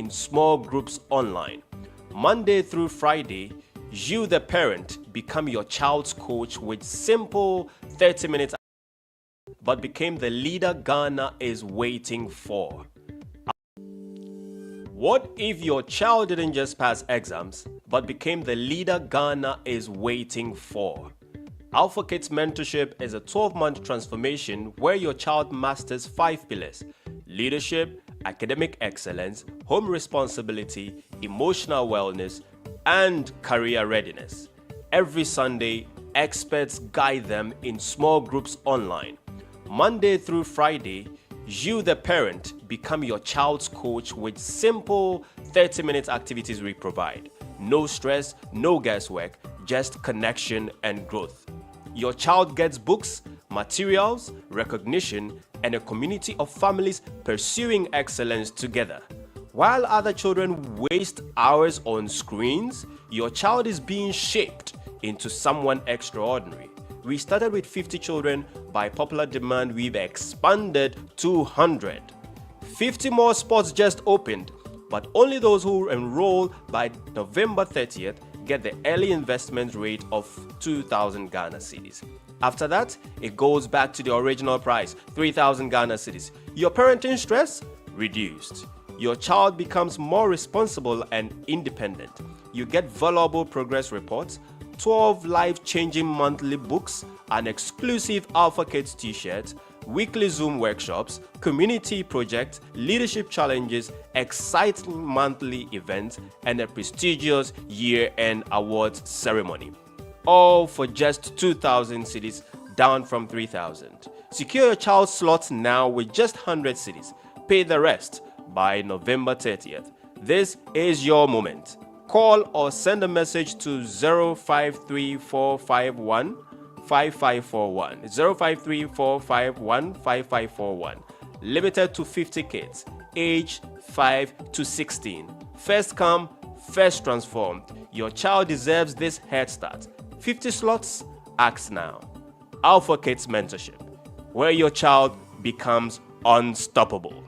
in small groups online. Monday through Friday, you, the parent, become your child's coach with simple 30 minutes, but became the leader Ghana is waiting for. What if your child didn't just pass exams, but became the leader Ghana is waiting for? Alpha Kids Mentorship is a 12-month transformation where your child masters 5 pillars: leadership, academic excellence, home responsibility, emotional wellness, and career readiness. Every Sunday, experts guide them in small groups online. Monday through Friday, you, the parent, become your child's coach with simple 30-minute activities we provide. No stress, no guesswork, just connection and growth. Your child gets books, materials, recognition, and a community of families pursuing excellence together. While other children waste hours on screens, your child is being shaped into someone extraordinary. We started with 50 children. By popular demand, we've expanded to 100. 50 more spots just opened, but only those who enroll by November 30th get the early investment rate of 2,000 Ghana cedis. After that, it goes back to the original price, 3,000 Ghana cedis. Your parenting stress? Reduced. Your child becomes more responsible and independent. You get valuable progress reports, 12 life-changing monthly books, an exclusive Alpha Kids t-shirt, weekly Zoom workshops, community projects, leadership challenges, exciting monthly events, and a prestigious year-end awards ceremony. All for just 2,000 cedis, down from 3,000. Secure your child's slots now with just 100 cedis. Pay the rest by November 30th. This is your moment. Call or send a message to 053451 5541. 053451 5541. Limited to 50 kids, age 5 to 16. First come, first transformed. Your child deserves this head start. 50 slots? Act now. Alpha Kids Mentorship, where your child becomes unstoppable.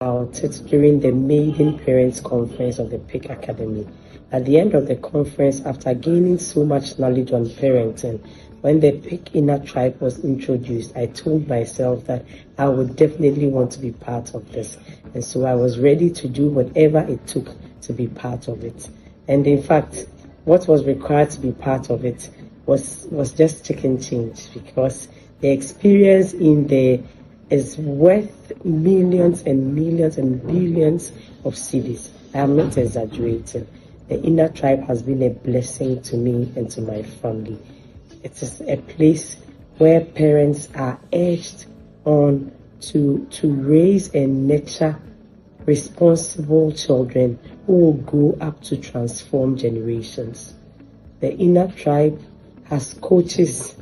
About it during the maiden parents conference of the PIC Academy. At the end of the conference, after gaining so much knowledge on parenting, when the PIC inner tribe was introduced, I told myself that I would definitely want to be part of this. And so I was ready to do whatever it took to be part of it. And in fact, what was required to be part of it was just chicken change, because the experience in there is worth millions and millions and billions of cedis. I am not exaggerating. The inner tribe has been a blessing to me and to my family. It is a place where parents are urged on to raise and nurture responsible children who will grow up to transform generations. The inner tribe has coaches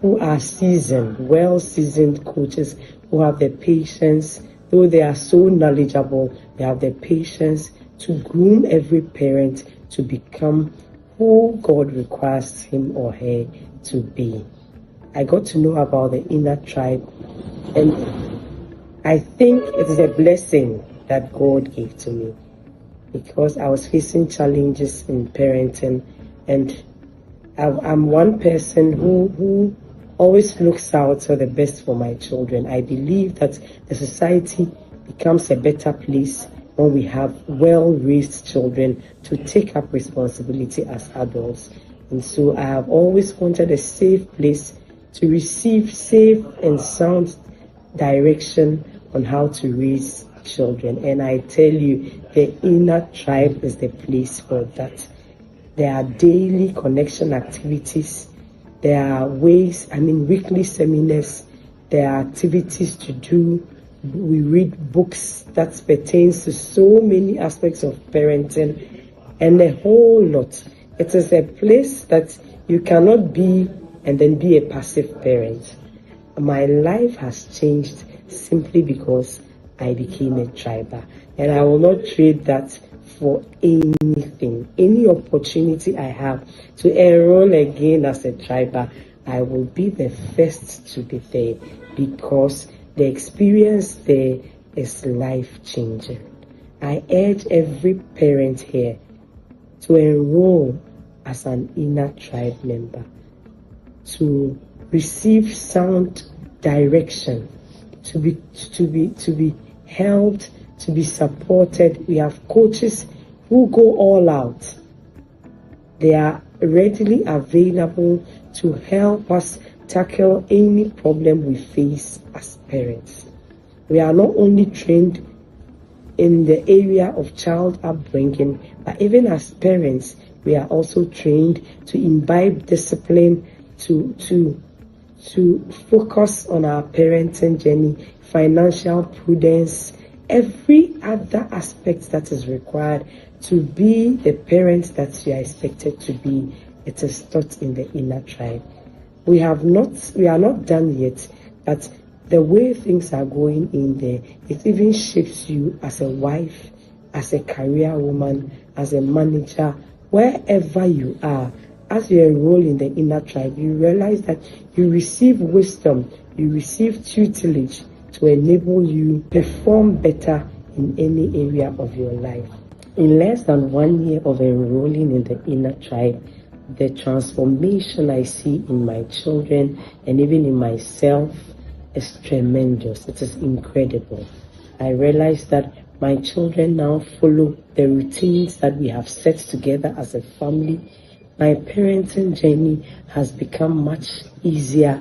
who are seasoned, well-seasoned coaches who have the patience, though they are so knowledgeable, they have the patience to groom every parent to become who God requires him or her to be. I got to know about the inner tribe, and I think it is a blessing that God gave to me, because I was facing challenges in parenting, and I'm one person who always looks out for the best for my children. I believe that the society becomes a better place when we have well-raised children to take up responsibility as adults. And so I have always wanted a safe place to receive safe and sound direction on how to raise children. And I tell you, the inner tribe is the place for that. There are daily connection activities. There are weekly seminars. There are activities to do. We read books that pertains to so many aspects of parenting and a whole lot. It is a place that you cannot be and then be a passive parent. My life has changed simply because I became a triber. And I will not trade that for anything. Any opportunity I have to enroll again as a triber, I will be the first to be there, because the experience there is life-changing. I urge every parent here to enroll as an inner tribe member, to receive sound direction, to be helped, to be supported. We have coaches who go all out. They are readily available to help us tackle any problem we face as parents. We are not only trained in the area of child upbringing, but even as parents, we are also trained to imbibe discipline, to focus on our parenting journey, financial prudence, every other aspect that is required to be the parent that you are expected to be. It is taught in the inner tribe. We are not done yet, but the way things are going in there, it even shapes you as a wife, as a career woman, as a manager, wherever you are. As you enroll in the inner tribe, you realize that you receive wisdom, you receive tutelage to enable you perform better in any area of your life. In less than 1 year of enrolling in the inner tribe, the transformation I see in my children and even in myself is tremendous. It is incredible. I realize that my children now follow the routines that we have set together as a family. My parenting journey has become much easier.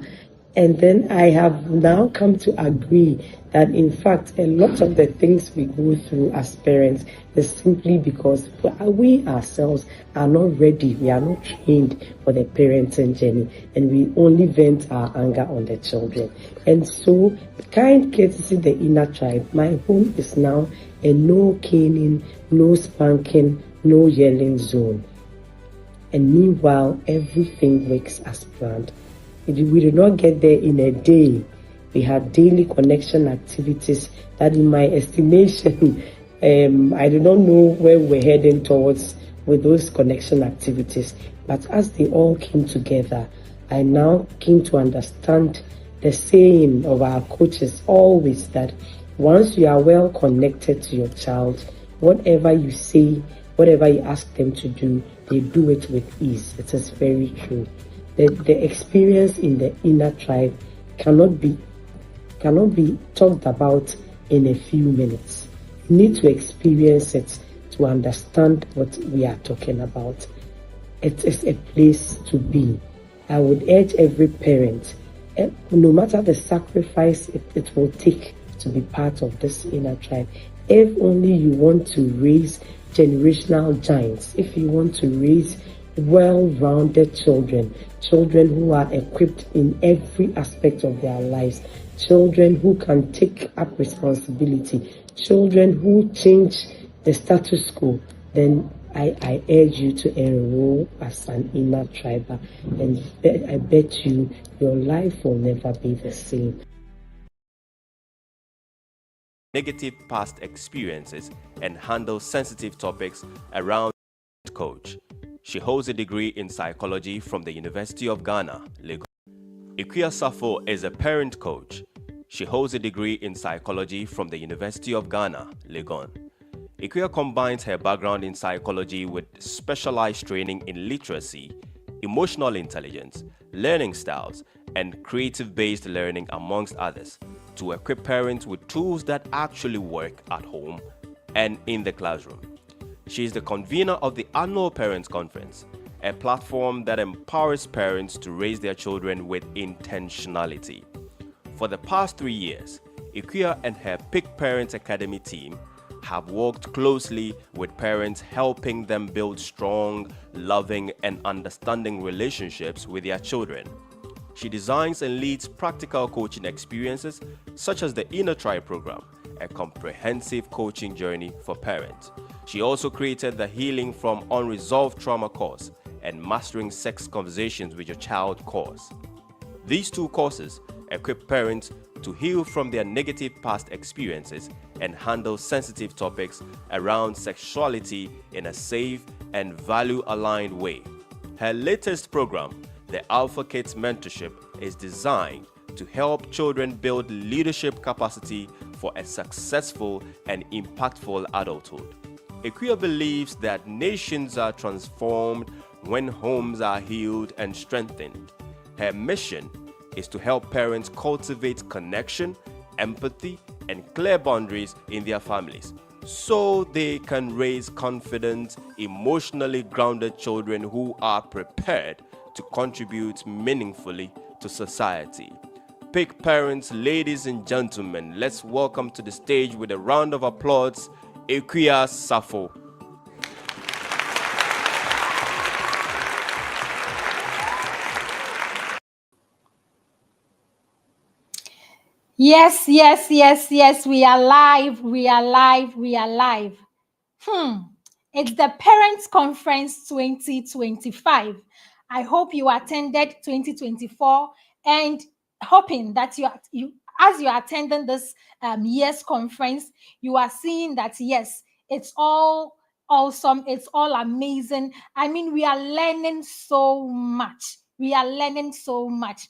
And then I have now come to agree that, in fact, a lot of the things we go through as parents is simply because we ourselves are not ready. We are not trained for the parenting journey, and we only vent our anger on the children. And so, kind courtesy the inner tribe, my home is now a no caning, no spanking, no yelling zone. And meanwhile, everything works as planned. We did not get there in a day. We had daily connection activities that, in my estimation, I do not know where we're heading towards with those connection activities. But as they all came together, I now came to understand the saying of our coaches always, that once you are well connected to your child, whatever you say, whatever you ask them to do, they do it with ease. It is very true. The experience in the inner tribe cannot be talked about in a few minutes. You need to experience it to understand what we are talking about. It is a place to be. I would urge every parent, no matter the sacrifice it will take to be part of this inner tribe, if only you want to raise generational giants, if you want to raise well-rounded children who are equipped in every aspect of their lives, children who can take up responsibility, children who change the status quo, then I urge you to enroll as an inner triber, and I bet you your life will never be the same. Negative past experiences and handle sensitive topics around coach. She holds a degree in psychology from the University of Ghana, Legon. Ikuya Safo is a parent coach. She holds a degree in psychology from the University of Ghana, Legon. Ikuya combines her background in psychology with specialized training in literacy, emotional intelligence, learning styles, and creative-based learning, amongst others, to equip parents with tools that actually work at home and in the classroom. She is the convener of the annual Parents Conference, a platform that empowers parents to raise their children with intentionality. For the past 3 years, Ikuya and her Pick Parents Academy team have worked closely with parents, helping them build strong, loving, and understanding relationships with their children. She designs and leads practical coaching experiences such as the Inner Tribe program, a comprehensive coaching journey for parents. She also created the Healing from Unresolved Trauma course and Mastering Sex Conversations with Your Child course. These two courses equip parents to heal from their negative past experiences and handle sensitive topics around sexuality in a safe and value-aligned way. Her latest program, the Alpha Kids Mentorship, is designed to help children build leadership capacity for a successful and impactful adulthood. Equia believes that nations are transformed when homes are healed and strengthened. Her mission is to help parents cultivate connection, empathy, and clear boundaries in their families so they can raise confident, emotionally grounded children who are prepared to contribute meaningfully to society. Pick parents, ladies and gentlemen, let's welcome to the stage with a round of applause, Equia Safo. Yes, yes, yes, yes. We are live. We are live. We are live. It's the Parents Conference 2025. I hope you attended 2024 and hoping that as you are attending this year's conference, you are seeing that yes, it's all awesome. It's all amazing. I mean, we are learning so much. We are learning so much.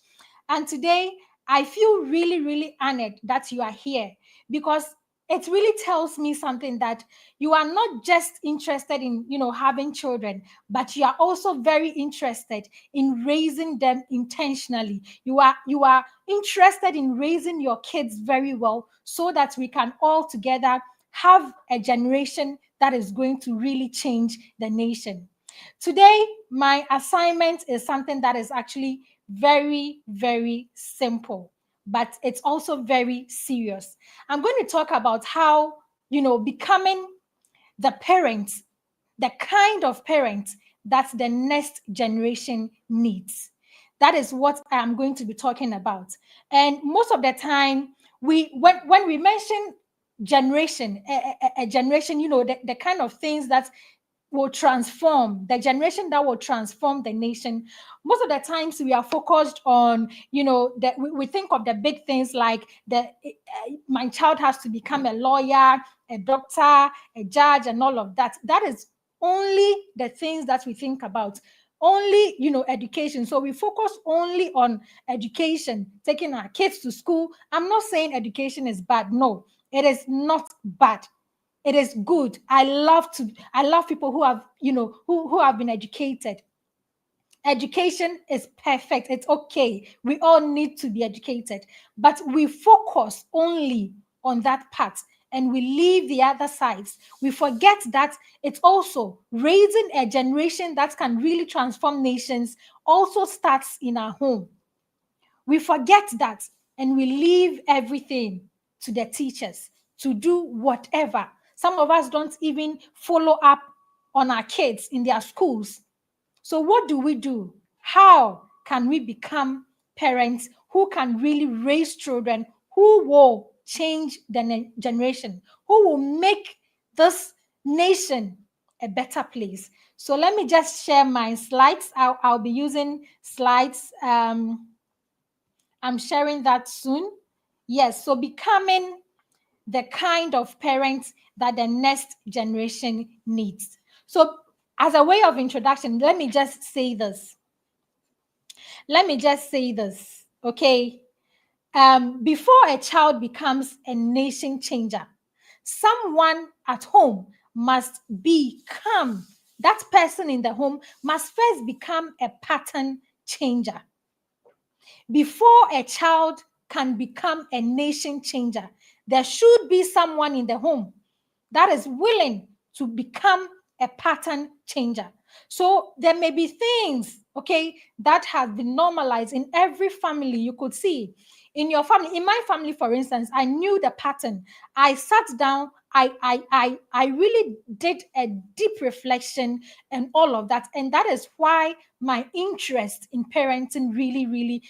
And today, I feel really, really honored that you are here because it really tells me something that you are not just interested in, having children, but you are also very interested in raising them intentionally. You are interested in raising your kids very well so that we can all together have a generation that is going to really change the nation. Today, my assignment is something that is actually very, very simple, but it's also very serious. I'm going to talk about how, becoming the parent, the kind of parent that the next generation needs. That is what I am going to be talking about. And most of the time, when we mention generation, a generation, the kind of things that will transform the generation, that will transform the nation. Most of the times we are focused on, that we think of the big things like my child has to become a lawyer, a doctor, a judge, and all of that. That is only the things that we think about. Only, education. So we focus only on education, taking our kids to school. I'm not saying education is bad. No, it is not bad. It is good. I love people who have, who have been educated. Education is perfect. It's okay. We all need to be educated, but we focus only on that part and we leave the other sides. We forget that it's also raising a generation that can really transform nations also starts in our home. We forget that and we leave everything to the teachers to do whatever. Some of us don't even follow up on our kids in their schools. So what do? How can we become parents who can really raise children who will change the generation, who will make this nation a better place? So let me just share my slides. I'll be using slides. I'm sharing that soon. Yes, so becoming the kind of parents that the next generation needs. So, as a way of introduction, let me just say this. Okay? Before a child becomes a nation changer, someone at home must become, that person in the home must first become a pattern changer. Before a child can become a nation changer, there should be someone in the home that is willing to become a pattern changer. So there may be things, okay, that have been normalized in every family. You could see in your family, in my family, for instance, I knew the pattern. I sat down, I really did a deep reflection and all of that. And that is why my interest in parenting really, really,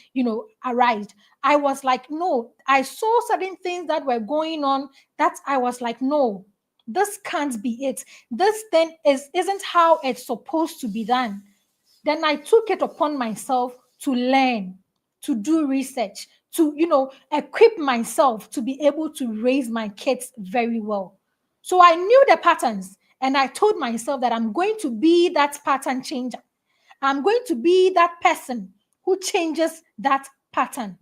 arose. I was like, no, I saw certain things that were going on that I was like, no, this can't be it. This thing isn't how it's supposed to be done. Then I took it upon myself to learn, to do research, to, equip myself to be able to raise my kids very well. So I knew the patterns and I told myself that I'm going to be that pattern changer. I'm going to be that person who changes that pattern.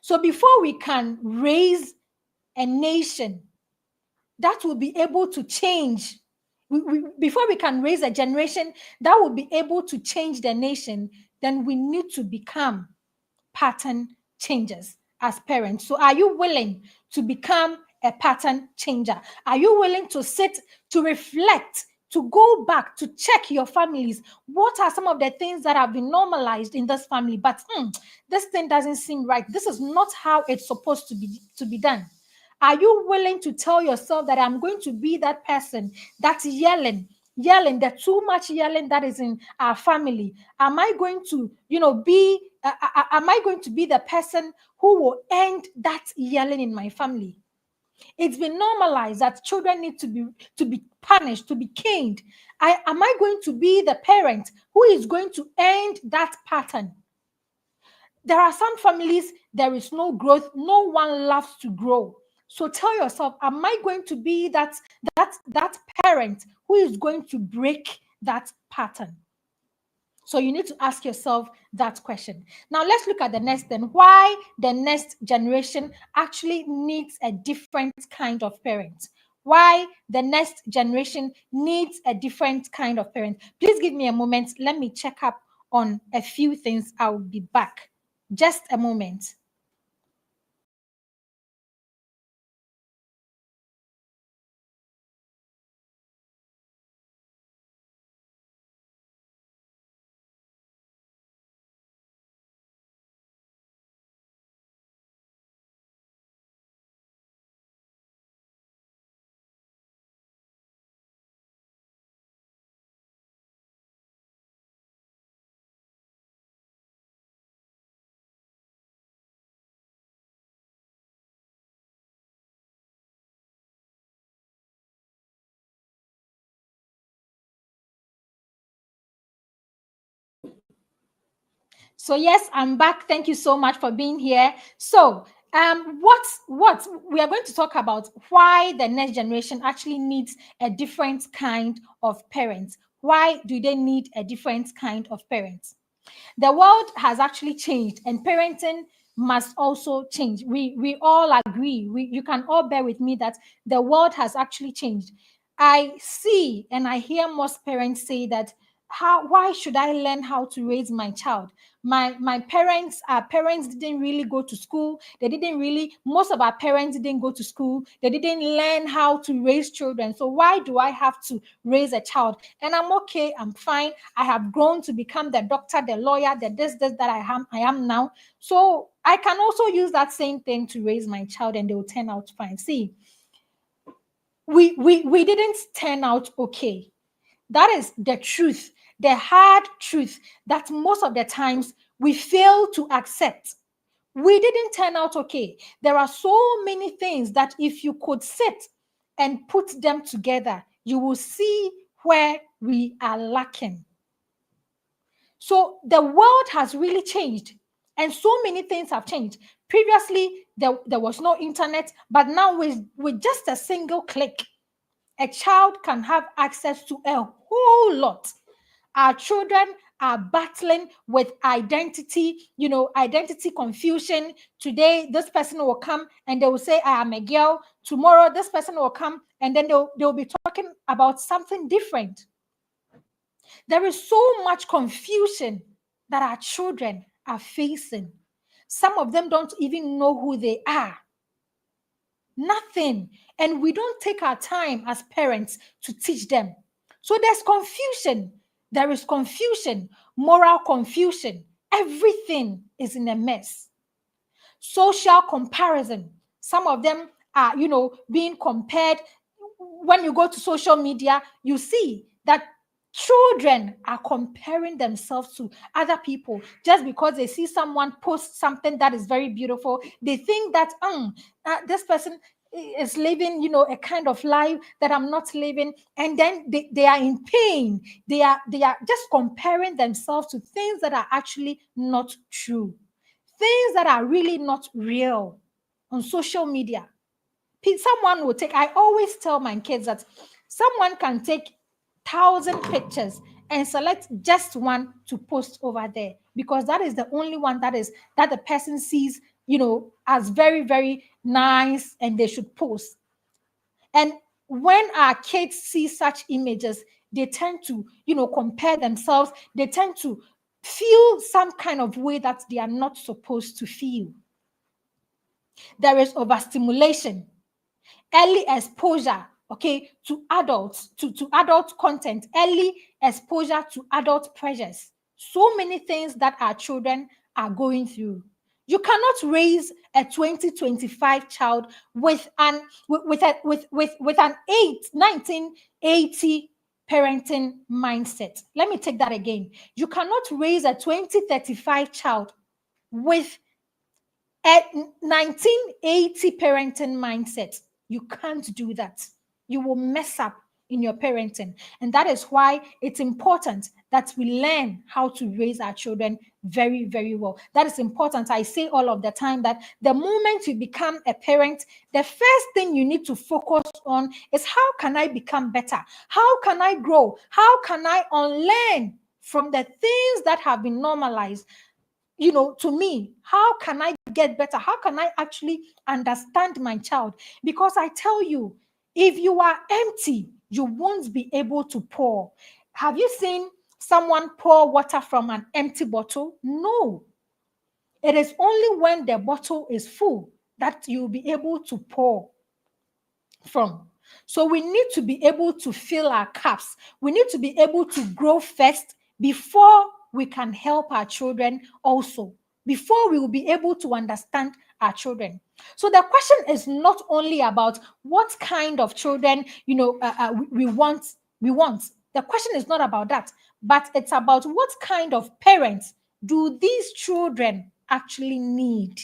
So before we can raise a nation that will be able to change, before we can raise a generation that will be able to change the nation, then we need to become pattern changers as parents. So are you willing to become a pattern changer? Are you willing to sit, to reflect, to go back, to check your families? What are some of the things that have been normalized in this family? But this thing doesn't seem right. This is not how it's supposed to be done. Are you willing to tell yourself that I'm going to be that person that's yelling, the too much yelling that is in our family? Am I going to, am I going to be the person who will end that yelling in my family? It's been normalized that children need to be punished, to be caned. Am I going to be the parent who is going to end that pattern? There are some families, there is no growth. No one loves to grow. So tell yourself, am I going to be that parent who is going to break that pattern? So you need to ask yourself that question. Now let's look at the next thing. Why the next generation actually needs a different kind of parent. Why the next generation needs a different kind of parent. Please give me a moment. Let me check up on a few things. I'll be back. Just a moment. So yes, I'm back. Thank you so much for being here. So what we are going to talk about why the next generation actually needs a different kind of parents. Why do they need a different kind of parents? The world has actually changed and parenting must also change. We all agree. You can all bear with me that the world has actually changed. I see and I hear most parents say that why should I learn how to raise my child? My parents, our parents didn't really go to school. They didn't really, most of our parents didn't go to school. They didn't learn how to raise children. So why do I have to raise a child? And I'm okay, I'm fine. I have grown to become the doctor, the lawyer, the this that I am now. So I can also use that same thing to raise my child and they will turn out fine. See, we didn't turn out okay. That is the truth, the hard truth that most of the times we fail to accept. We didn't turn out okay. There are so many things that if you could sit and put them together, you will see where we are lacking. So the world has really changed, and so many things have changed. Previously, there was no internet, but now with just a single click, a child can have access to a whole lot. Our children are battling with identity, identity confusion. Today, this person will come and they will say, I am a girl. Tomorrow, this person will come and then they'll be talking about something different. There is so much confusion that our children are facing. Some of them don't even know who they are. Nothing. And we don't take our time as parents to teach them. So there's confusion. There is confusion, moral confusion. Everything is in a mess. Social comparison. Some of them are, being compared. When you go to social media, you see that children are comparing themselves to other people just because they see someone post something that is very beautiful. They think that this person is living, a kind of life that I'm not living, and then they are in pain. They are just comparing themselves to things that are actually not true. things that are really not real on social media. Someone will take, I always tell my kids that someone can take 1,000 pictures and select just one to post over there, because that is the only one that the person sees, as very, very nice, and they should post. And when our kids see such images, they tend to, compare themselves. They tend to feel some kind of way that they are not supposed to feel. There is overstimulation, early exposure, to adults, to adult content, early exposure to adult pressures. So many things that our children are going through. You cannot raise a 2025 child with an 1980 parenting mindset. Let me take that again. You cannot raise a 2035 child with a 1980 parenting mindset. You can't do that. You will mess up in your parenting. And that is why it's important that we learn how to raise our children very, very well. That is important. I say all of the time that the moment you become a parent, the first thing you need to focus on is, how can I become better? How can I grow? How can I unlearn from the things that have been normalized? To me, how can I get better? How can I actually understand my child? Because I tell you, if you are empty, you won't be able to pour. Have you seen someone pour water from an empty bottle? No. It is only when the bottle is full that you'll be able to pour from. So we need to be able to fill our cups. We need to be able to grow first before we can help our children also, before we will be able to understand our children. So the question is not only about what kind of children, we want. The question is not about that, but it's about what kind of parents do these children actually need?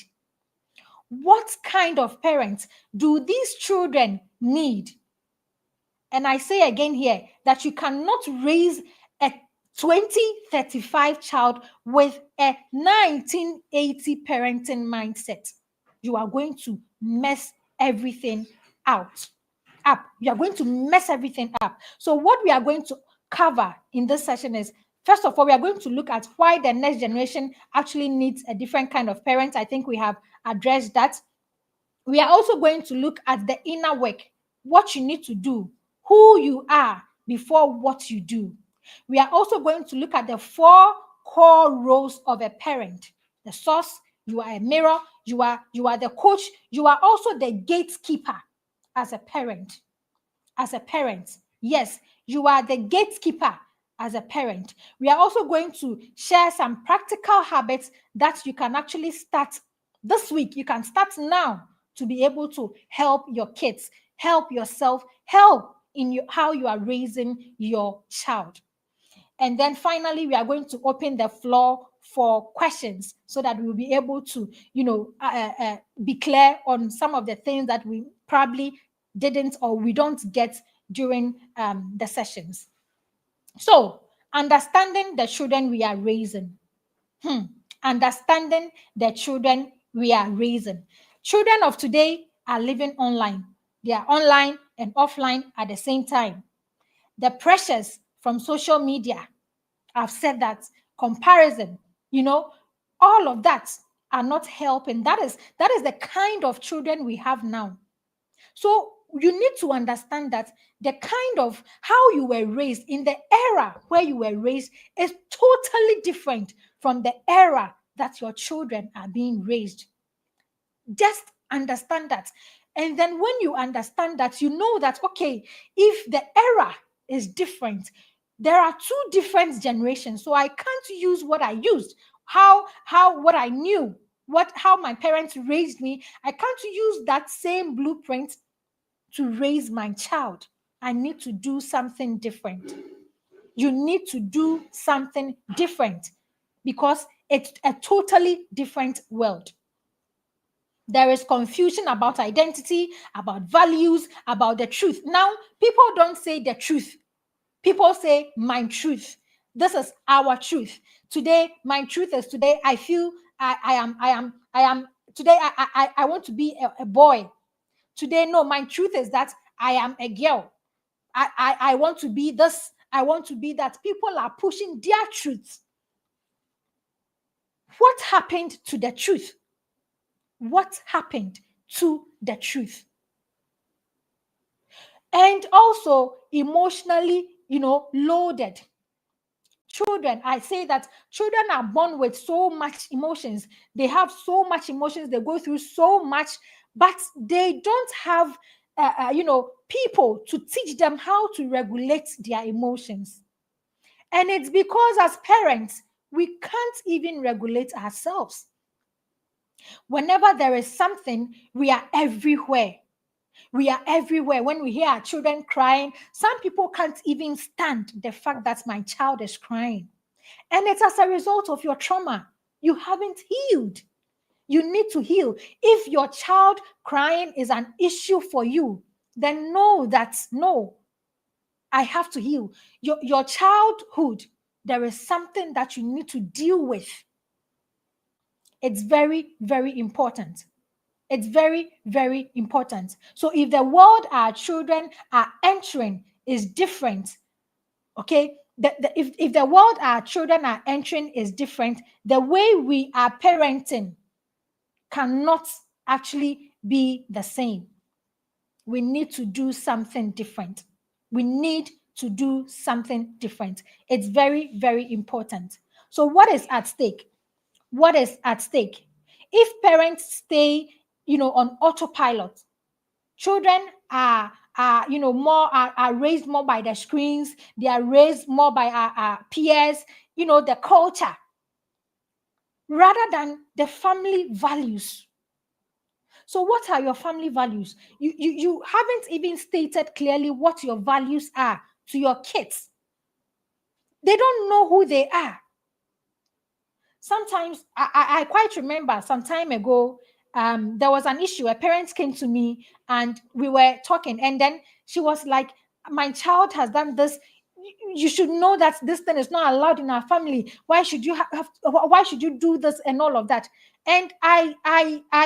What kind of parents do these children need? And I say again here that you cannot raise a 2035 child with a 1980 parenting mindset. You are going to mess everything up. You are going to mess everything up. So what we are going to cover in this session is, first of all, we are going to look at why the next generation actually needs a different kind of parent. I think we have addressed that. We are also going to look at the inner work, what you need to do, who you are before what you do. We are also going to look at the 4 core roles of a parent: the source, you are a mirror, you are the coach, you are also the gatekeeper as a parent. As a parent, yes, you are the gatekeeper as a parent. We are also going to share some practical habits that you can actually start this week. You can start now to be able to help your kids, help yourself, help in how you are raising your child. And then finally, we are going to open the floor for questions so that we'll be able to, be clear on some of the things that we probably didn't or we don't get during the sessions. So, understanding the children we are raising. Understanding the children we are raising. Children of today are living online. They are online and offline at the same time. The pressures from social media, I've said that, comparison, all of that are not helping. That is the kind of children we have now. So you need to understand that the kind of how you were raised in the era where you were raised is totally different from the era that your children are being raised. Just understand that. And then when you understand that, you know that, okay, if the era is different, there are 2 different generations. So I can't use what I used, what I knew, how my parents raised me. I can't use that same blueprint to raise my child. I need to do something different. You need to do something different because it's a totally different world. There is confusion about identity, about values, about the truth. Now, people don't say the truth. People say my truth. This is our truth. Today, my truth is today I feel I am today I want to be a boy. Today, no, my truth is that I am a girl. I want to be this, I want to be that. People are pushing their truth. What happened to the truth? What happened to the truth? And also emotionally, loaded. Children, I say that children are born with so much emotions. They have so much emotions. They go through so much, but they don't have, people to teach them how to regulate their emotions. And it's because as parents, we can't even regulate ourselves. Whenever there is something, we are everywhere. We are everywhere. When we hear our children crying, some people can't even stand the fact that my child is crying. And it's as a result of your trauma. You haven't healed. You need to heal. If your child crying is an issue for you, then know that no, I have to heal. Your childhood, there is something that you need to deal with. It's very, very important. It's very, very important. So if the world our children are entering is different, okay, if the world our children are entering is different, the way we are parenting cannot actually be the same. We need to do something different. We need to do something different. It's very, very important. So what is at stake? What is at stake? If parents stay, on autopilot, children are raised more by the screens. They are raised more by our peers, the culture, rather than the family values. So what are your family values? You haven't even stated clearly what your values are to your kids. They don't know who they are. Sometimes I quite remember some time ago, there was an issue. A parent came to me and we were talking, and then she was like, my child has done this. You should know that this thing is not allowed in our family. Why should you why should you do this and all of that? And I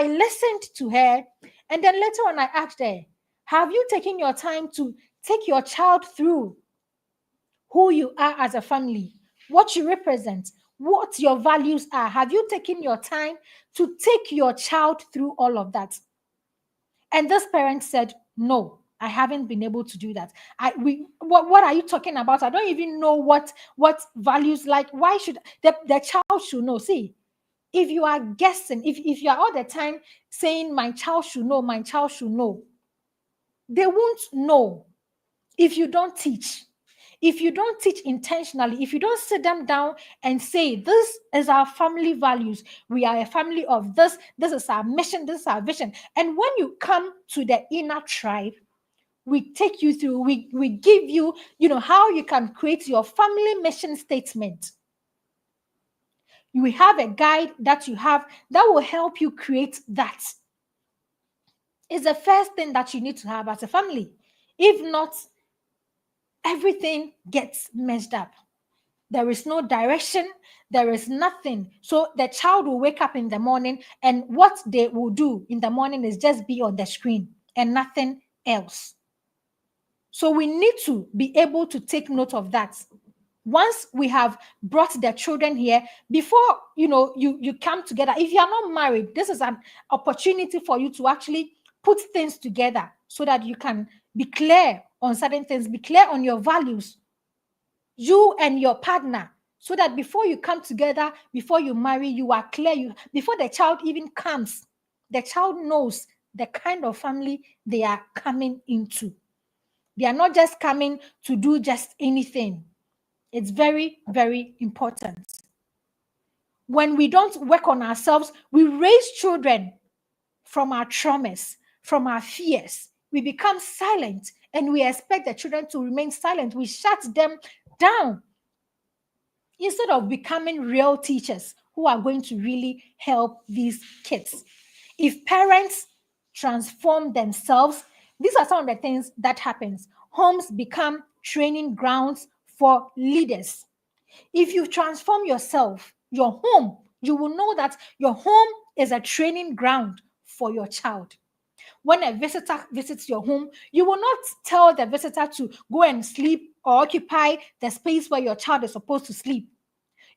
listened to her, and then later on I asked her, have you taken your time to take your child through who you are as a family, what you represent, what your values are? Have you taken your time to take your child through all of that? And this parent said, no, I haven't been able to do that. What are you talking about? I don't even know what values like. Why should the child should know? See, if you are guessing, if you are all the time saying my child should know, my child should know, they won't know if you don't teach. If you don't teach intentionally, if you don't sit them down and say, this is our family values, we are a family of this is our mission, this is our vision. And when you come to the inner tribe, we take you through, we give you, how you can create your family mission statement. You have a guide that you have that will help you create that. It's the first thing that you need to have as a family. If not, everything gets messed up. There is no direction. There is nothing. So the child will wake up in the morning, and what they will do in the morning is just be on the screen and nothing else. So we need to be able to take note of that. Once we have brought the children here, before you come together, if you are not married, this is an opportunity for you to actually put things together so that you can be clear on certain things, be clear on your values, you and your partner, so that before you come together, before you marry, you are clear. Before the child even comes, the child knows the kind of family they are coming into. They are not just coming to do just anything. It's very, very important. When we don't work on ourselves, we raise children from our traumas, from our fears. We become silent and we expect the children to remain silent. We shut them down instead of becoming real teachers who are going to really help these kids. If parents transform themselves, these are some of the things that happens. Homes become training grounds for leaders. If you transform yourself, your home, You will know that your home is a training ground for your child. When a visitor visits your home, you will not tell the visitor to go and sleep or occupy the space where your child is supposed to sleep.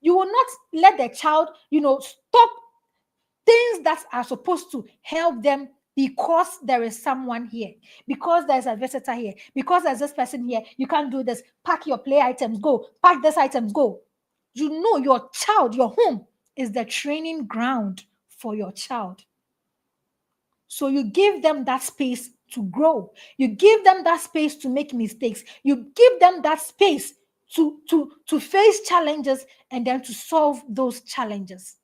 You will not let the child, stop things that are supposed to help them because there is someone here, because there's a visitor here, because there's this person here. You can't do this. Pack your play items, go. Pack this items, go. You know your child, your home is the training ground for your child. So you give them that space to grow. You give them that space to make mistakes. You give them that space to face challenges and then to solve those challenges.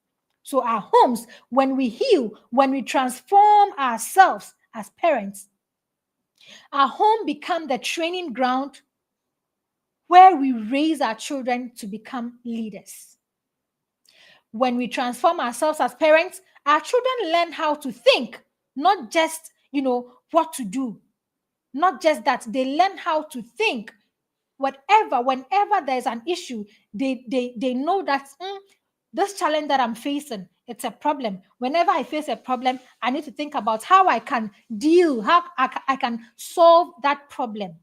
So our homes, when we heal, when we transform ourselves as parents, our home become the training ground where we raise our children to become leaders. When we transform ourselves as parents, our children learn how to think, not just, what to do. Not just that, they learn how to think. Whenever there's an issue, they know that this challenge that I'm facing, it's a problem. Whenever I face a problem, I need to think about how I can how I can solve that problem.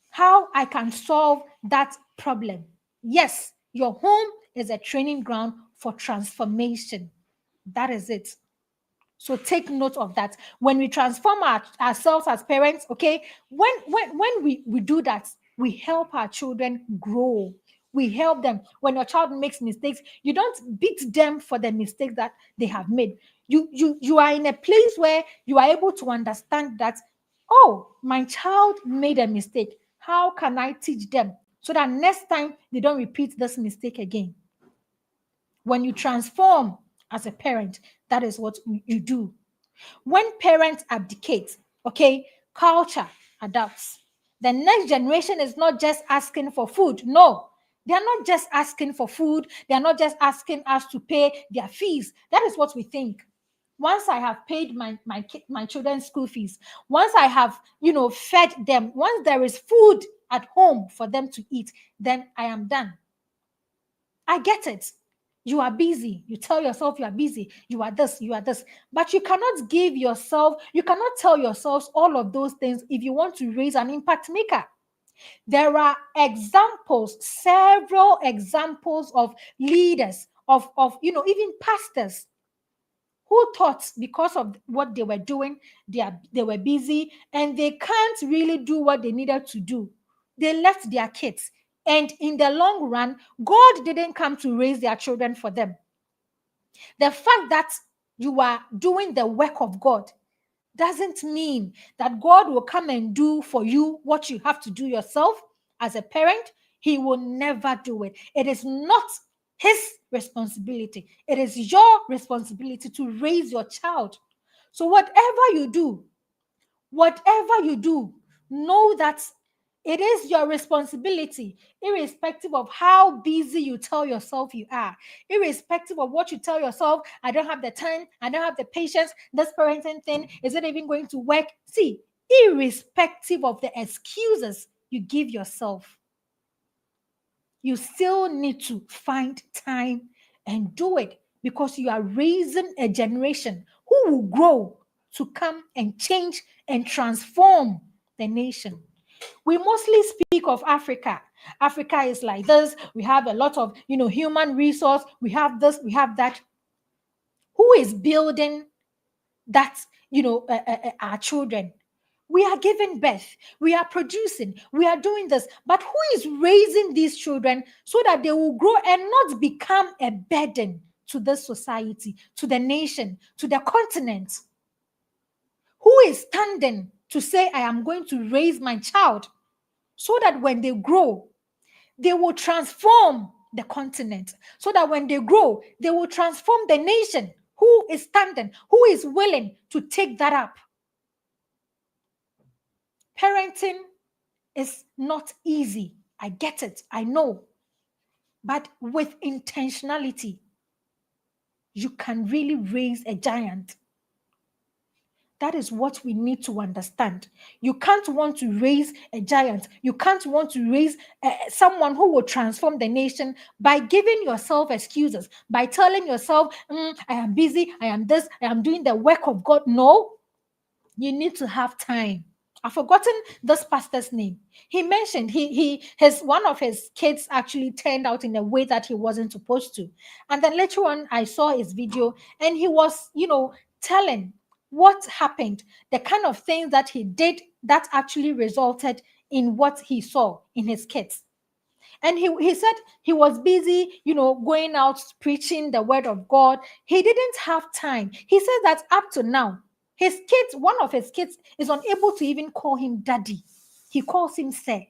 How I can solve that problem. Yes, your home is a training ground for transformation. That is it. So take note of that. When we transform ourselves as parents, okay, when we do that, we help our children grow. We help them. When your child makes mistakes, you don't beat them for the mistakes that they have made. You are in a place where you are able to understand that, oh, my child made a mistake. How can I teach them so that next time they don't repeat this mistake again? When you transform as a parent, that is what you do. When parents abdicate, okay, culture adapts. The next generation is not just asking for food. No, they are not just asking for food. They are not just asking us to pay their fees. That is what we think. Once I have paid my children's school fees, once I have, fed them, once there is food at home for them to eat, then I am done. I get it. You are busy. You tell yourself you are busy. You are this, you are this. But you cannot tell yourselves all of those things if you want to raise an impact maker. There are examples, several examples of leaders, of even pastors who thought because of what they were doing, they were busy and they can't really do what they needed to do. They left their kids. And in the long run, God didn't come to raise their children for them. The fact that you are doing the work of God doesn't mean that God will come and do for you what you have to do yourself as a parent. He will never do it. It is not his responsibility. It is your responsibility to raise your child. So whatever you do, know that it is your responsibility, irrespective of how busy you tell yourself you are, irrespective of what you tell yourself, I don't have the time, I don't have the patience, this parenting thing, is it even going to work? See, irrespective of the excuses you give yourself, you still need to find time and do it because you are raising a generation who will grow to come and change and transform the nation. We mostly speak of Africa. Africa is like this. We have a lot of, human resource. We have this, we have that. Who is building that, our children? We are giving birth. We are producing. We are doing this. But who is raising these children so that they will grow and not become a burden to the society, to the nation, to the continent? Who is standing to say, I am going to raise my child so that when they grow, they will transform the continent, so that when they grow, they will transform the nation? Who is standing? Who is willing to take that up? Parenting is not easy. I get it. I know. But with intentionality, you can really raise a giant. That is what we need to understand. You can't want to raise a giant. You can't want to raise someone who will transform the nation by giving yourself excuses, by telling yourself, I am busy, I am this, I am doing the work of God. No, you need to have time. I've forgotten this pastor's name. He mentioned his one of his kids actually turned out in a way that he wasn't supposed to. And then later on, I saw his video and he was, telling what happened, the kind of things that he did that actually resulted in what he saw in his kids. And he said he was busy, going out preaching the word of God. He didn't have time. He says that up to now, his kids, one of his kids, is unable to even call him daddy. He calls him sir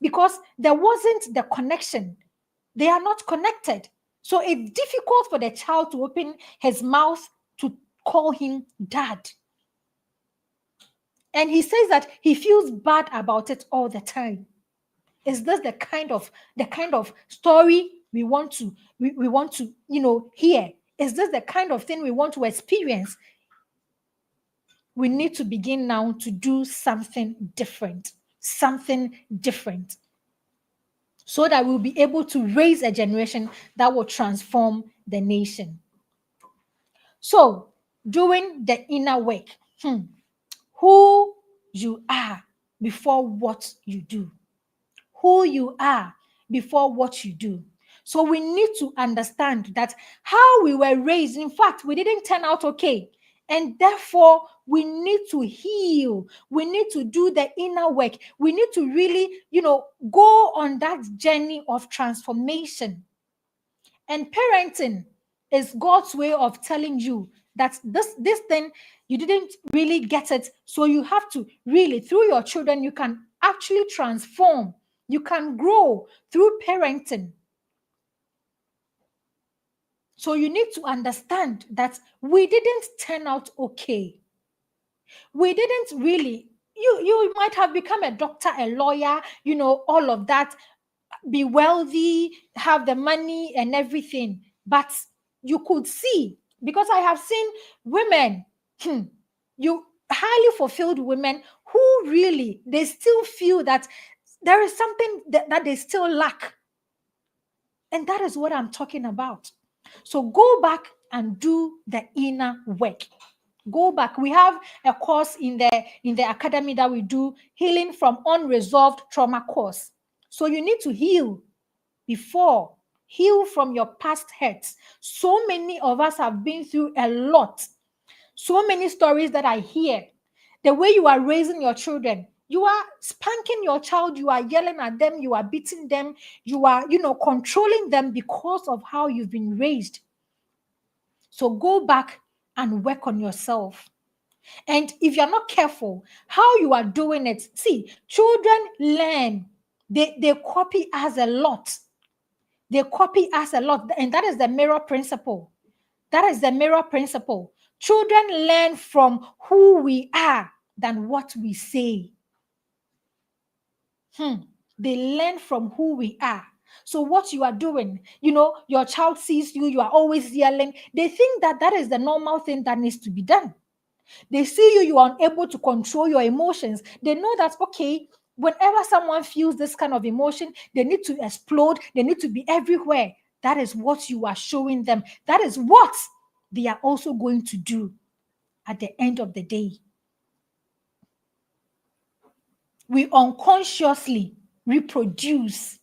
because there wasn't the connection. They are not connected. So it's difficult for the child to open his mouth to call him dad. And he says that he feels bad about it all the time. Is this the kind of story we want to hear? Is this the kind of thing we want to experience? We need to begin now to do something different, so that we'll be able to raise a generation that will transform the nation. So, doing the inner work, who you are before what you do. Who you are before what you do. So we need to understand that how we were raised, in fact, we didn't turn out okay. And therefore, we need to heal. We need to do the inner work. We need to really, go on that journey of transformation. And parenting is God's way of telling you that this thing, you didn't really get it. So you have to really, through your children, you can actually transform. You can grow through parenting. So you need to understand that we didn't turn out okay. We didn't really, you might have become a doctor, a lawyer, all of that, be wealthy, have the money and everything. But you could see, because I have seen women, you highly fulfilled women who really, they still feel that there is something that they still lack. And that is what I'm talking about. So go back and do the inner work. Go back. We have a course in the academy that we do, healing from unresolved trauma course. So you need to heal before, heal from your past hurts. So many of us have been through a lot. So many stories that I hear. The way you are raising your children, you are spanking your child, you are yelling at them, you are beating them, you are, controlling them because of how you've been raised. So go back and work on yourself. And if you're not careful, how you are doing it, see, children learn. They copy us a lot. They copy us a lot. And that is the mirror principle. That is the mirror principle. Children learn from who we are than what we say. They learn from who we are. So what you are doing, your child sees you are always yelling. They think that is the normal thing that needs to be done. They see you are unable to control your emotions. They know that, okay, whenever someone feels this kind of emotion, they need to explode. They need to be everywhere. That is what you are showing them. That is what they are also going to do at the end of the day. We unconsciously reproduce,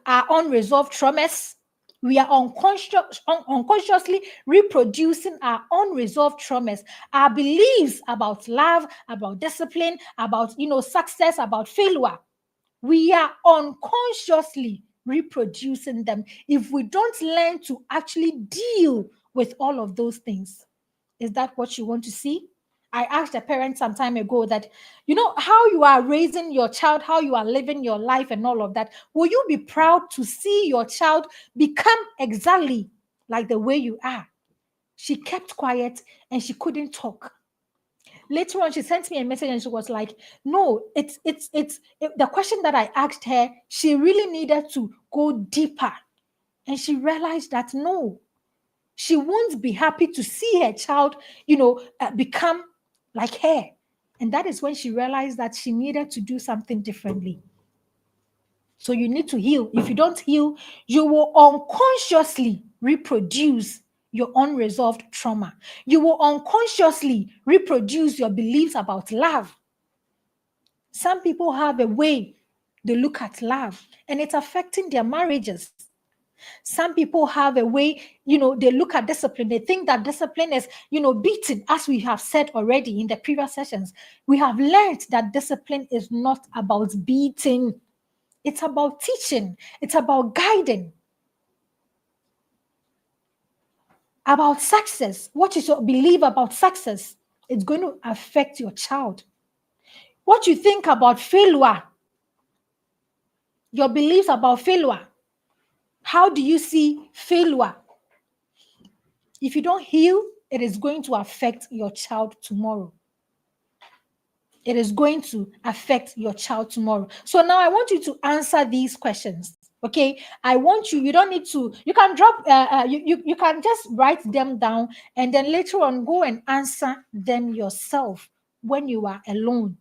our unresolved traumas. We are unconsciously reproducing our unresolved traumas, our beliefs about love, about discipline, about, success, about failure. We are unconsciously reproducing them if we don't learn to actually deal with all of those things. Is that what you want to see? I asked a parent some time ago that, how you are raising your child, how you are living your life and all of that. Will you be proud to see your child become exactly like the way you are? She kept quiet and she couldn't talk. Later on, she sent me a message and she was like, no, it's the question that I asked her, she really needed to go deeper. And she realized that no, She won't be happy to see her child, become like her. And that is when she realized that she needed to do something differently. So you need to heal. If you don't heal, you will unconsciously reproduce your unresolved trauma. You will unconsciously reproduce your beliefs about love. Some people have a way they look at love, and it's affecting their marriages. Some people have a way, they look at discipline. They think that discipline is, beating, as we have said already in the previous sessions. We have learned that discipline is not about beating. It's about teaching. It's about guiding. About success. What is your belief about success? It's going to affect your child. What you think about failure, your beliefs about failure. How do you see failure? If you don't heal, it is going to affect your child tomorrow. It is going to affect your child tomorrow. So now I want you to answer these questions. Okay, I want you don't need to, you can drop, you can just write them down and then later on go and answer them yourself when you are alone.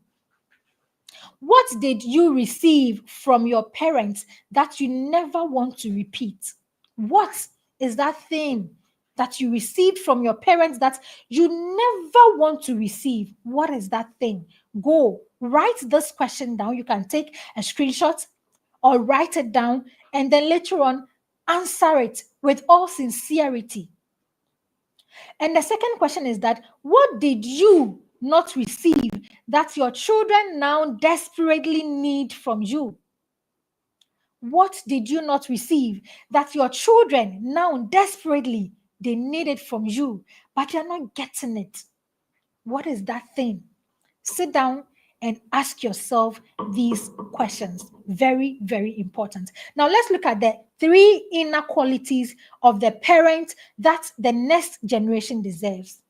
What did you receive from your parents that you never want to repeat? What is that thing that you received from your parents that you never want to receive? What is that thing? Go write this question down. You can take a screenshot or write it down and then later on answer it with all sincerity. And the second question is that what did you not receive that your children now desperately need from you? What did you not receive that your children now desperately they need it from you, but you're not getting it? What is that thing? Sit down and ask yourself these questions. Very, very important. Now let's look at the 3 inner qualities of the parent that the next generation deserves.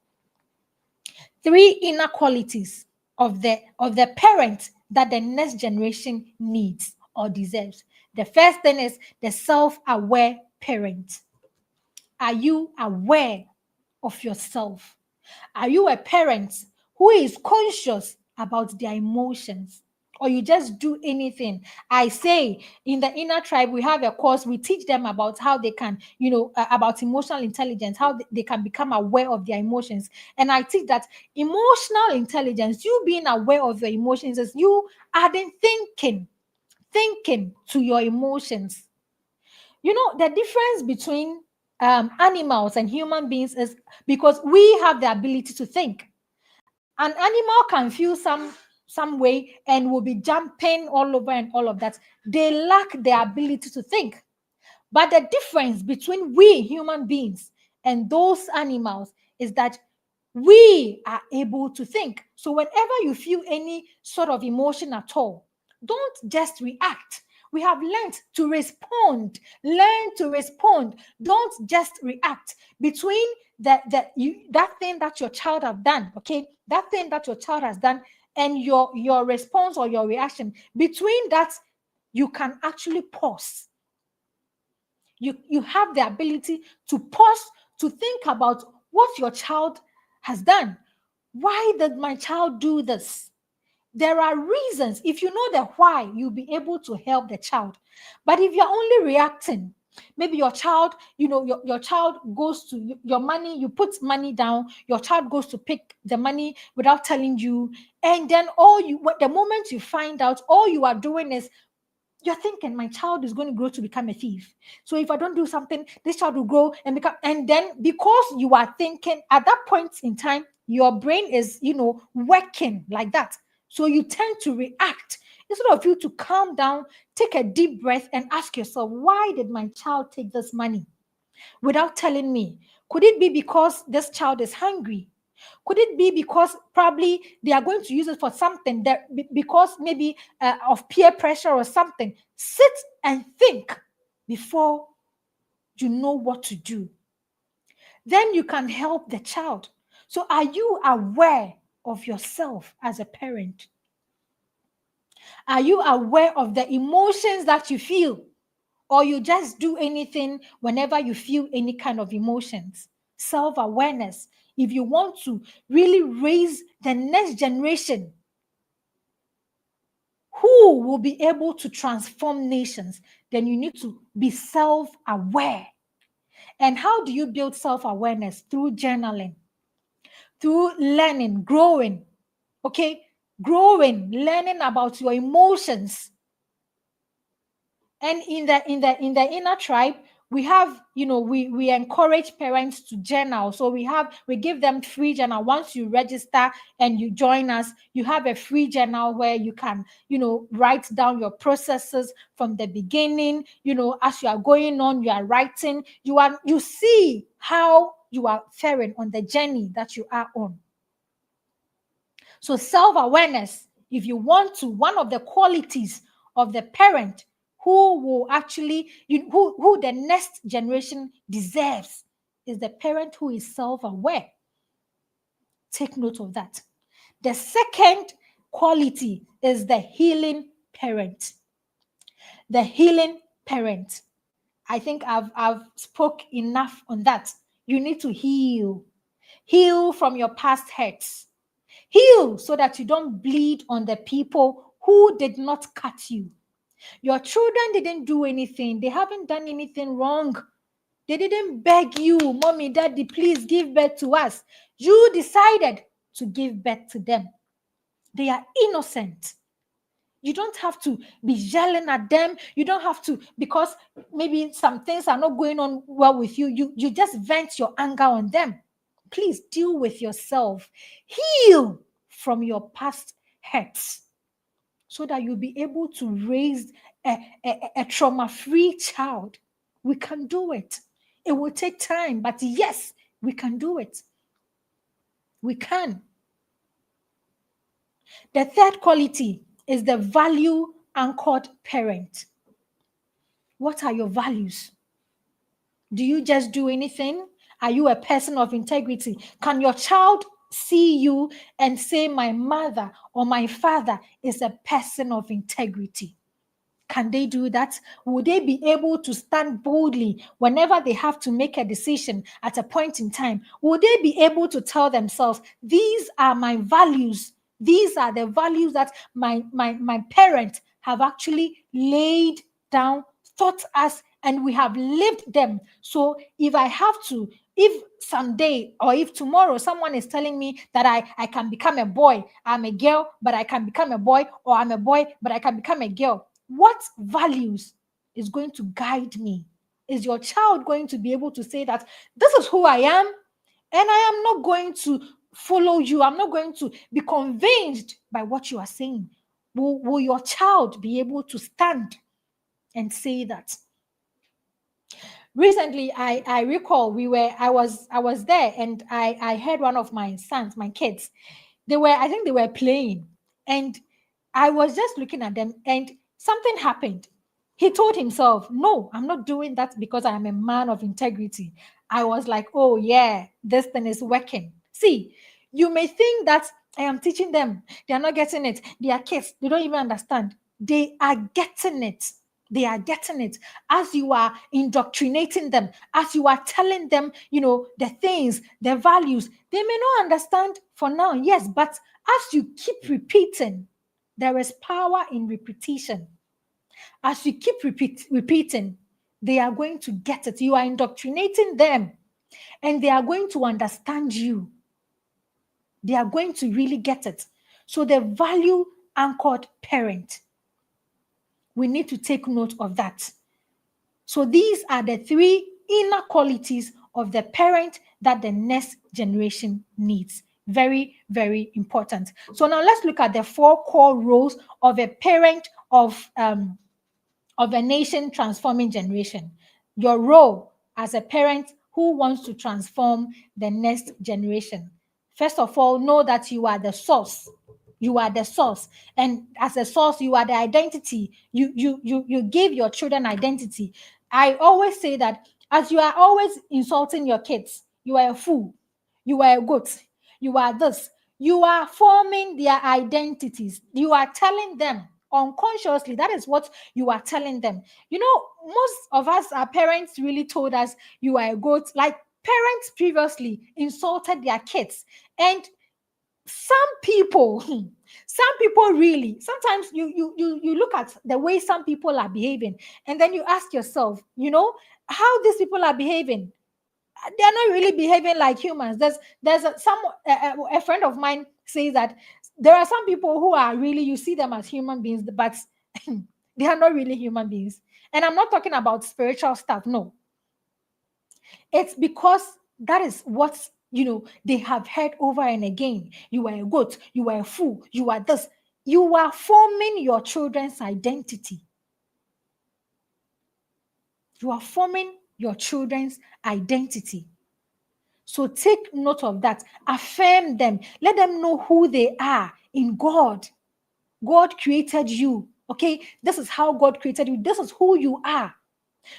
3 inner qualities of the parent that the next generation needs or deserves. The first thing is the self-aware parent. Are you aware of yourself? Are you a parent who is conscious about their emotions? Or you just do anything? I say in the inner tribe, we have a course, we teach them about how they can, about emotional intelligence, how they can become aware of their emotions. And I teach that emotional intelligence, you being aware of your emotions, is you adding thinking to your emotions. The difference between animals and human beings is because we have the ability to think. An animal can feel some way and will be jumping all over and all of that. They lack the ability to think. But the difference between we human beings and those animals is that we are able to think. So whenever you feel any sort of emotion at all, don't just react. We have learned to respond. Learn to respond. Don't just react. Between that thing that your child have done, okay, that thing that your child has done, and your response or your reaction, between that, you can actually pause. You have the ability to pause, to think about what your child has done. Why did my child do this? There are reasons. If you know the why, you'll be able to help the child. But if you're only reacting, maybe your child, your child goes to your money, you put money down, your child goes to pick the money without telling you. And then the moment you find out, all you are doing is you're thinking my child is going to grow to become a thief. So if I don't do something, this child will grow and become, and then because you are thinking at that point in time, your brain is, working like that. So you tend to react instead of you to calm down, take a deep breath and ask yourself, why did my child take this money without telling me? Could it be because this child is hungry? Could it be because probably they are going to use it for something that because maybe of peer pressure or something? Sit and think before you know what to do. Then you can help the child. So are you aware of yourself as a parent? Are you aware of the emotions that you feel? Or you just do anything whenever you feel any kind of emotions? self-awareness, if you want to really raise the next generation who will be able to transform nations, then you need to be self-aware. And how do you build self-awareness? Through journaling, through learning, growing, okay? Growing, learning about your emotions. And in the inner tribe, we have, we encourage parents to journal. So we give them free journal. Once you register and you join us, you have a free journal where you can, write down your processes from the beginning. As you are going on, you are writing, you see how you are faring on the journey that you are on. So self-awareness, if you want to, one of the qualities of the parent who will actually, who the next generation deserves, is the parent who is self-aware. Take note of that. The second quality is the healing parent. The healing parent. I think I've spoke enough on that. You need to heal. Heal from your past hurts. Heal so that you don't bleed on the people who did not cut you. Your children didn't do anything. They haven't done anything wrong. They didn't beg you, mommy, daddy, please give birth to us. You decided to give birth to them. They are innocent. You don't have to be yelling at them. You don't have to, because maybe some things are not going on well with you. You just vent your anger on them. Please deal with yourself. Heal from your past hurts so that you'll be able to raise a trauma-free child. We can do it. It will take time, but yes, we can do it. We can. The third quality is the value-anchored parent. What are your values? Do you just do anything? Are you a person of integrity? Can your child see you and say, my mother or my father is a person of integrity? Can they do that? Will they be able to stand boldly whenever they have to make a decision at a point in time? Will they be able to tell themselves, these are my values? These are the values that my parents have actually laid down, taught us, and we have lived them. So if someday or if tomorrow someone is telling me that I can become a boy, I'm a girl, but I can become a boy, or I'm a boy, but I can become a girl, what values is going to guide me? Is your child going to be able to say that this is who I am, and I am not going to follow you? I'm not going to be convinced by what you are saying. Will your child be able to stand and say that? Recently, I recall I was there, and I heard one of my sons, my kids, I think they were playing, and I was just looking at them, and something happened. He told himself, no, I'm not doing that because I am a man of integrity. I was like, oh yeah, this thing is working. See, you may think that I am teaching them. They are not getting it. They are kids. They don't even understand. They are getting it. They are getting it as you are indoctrinating them, as you are telling them, the things, the values. They may not understand for now, yes, but as you keep repeating, there is power in repetition. As you keep repeating, they are going to get it. You are indoctrinating them, and they are going to understand you. They are going to really get it. So the value anchored parent, we need to take note of that. So these are the three inner qualities of the parent that the next generation needs. Very, very important. So now let's look at the 4 core roles of a parent of a nation transforming generation. Your role as a parent who wants to transform the next generation. First of all, know that you are the source. You are the source. And as a source, you are the identity. You give your children identity. I always say that as you are always insulting your kids, you are a fool. You are a goat. You are this. You are forming their identities. You are telling them unconsciously, that is what you are telling them. Most of us, our parents really told us, you are a goat. Like parents previously insulted their kids, and some people some people really, sometimes you look at the way some people are behaving, and then you ask yourself, how these people are behaving. They're not really behaving like humans. A friend of mine says that there are some people who are really, you see them as human beings, but they are not really human beings. And I'm not talking about spiritual stuff. No, it's because that is what they have heard over and again. You are a goat, you are a fool, you are this. You are forming your children's identity. You are forming your children's identity. So take note of that. Affirm them. Let them know who they are in God. God created you. Okay? This is how God created you. This is who you are.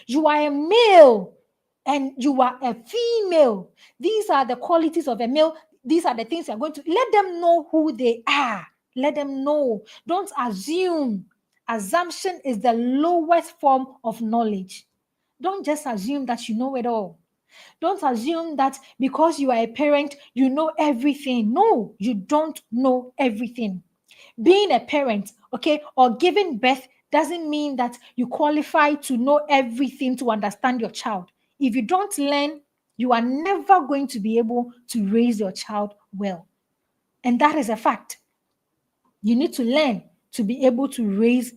You are a male and you are a female. These are the qualities of a male. These are the things you're going to let them know who they are. Let them know. Don't assume. Assumption is the lowest form of knowledge. Don't just assume that you know it all. Don't assume that because you are a parent, you know everything. No, you don't know everything. Being a parent, okay, or giving birth doesn't mean that you qualify to know everything to understand your child. If you don't learn, you are never going to be able to raise your child well. And that is a fact. You need to learn to be able to raise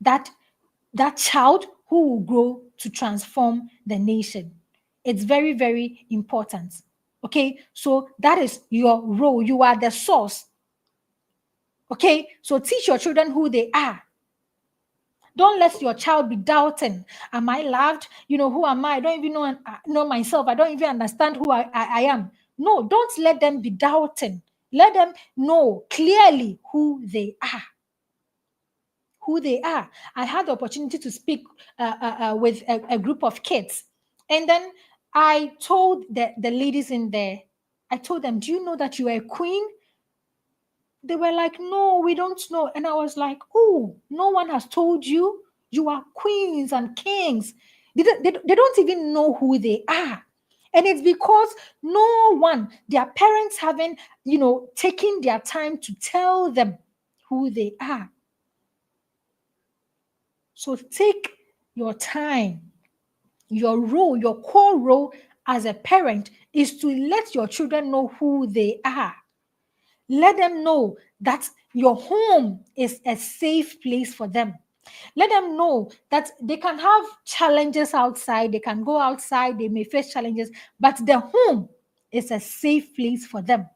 that child who will grow to transform the nation. It's very, very important. Okay, so that is your role. You are the source. Okay, so teach your children who they are. Don't let your child be doubting. Am I loved? Who am I? I don't even know myself. I don't even understand who I am. No, don't let them be doubting. Let them know clearly who they are. Who they are. I had the opportunity to speak with a group of kids. And then I told the ladies in there, I told them, do you know that you are a queen? They were like, no, we don't know. And I was like, oh, no one has told you? You are queens and kings. They don't even know who they are. And it's because no one, their parents haven't, taken their time to tell them who they are. So take your time. Your role, your core role as a parent is to let your children know who they are. Let them know that your home is a safe place for them. Let them know that they can have challenges outside. They can go outside. They may face challenges, but the home is a safe place for them.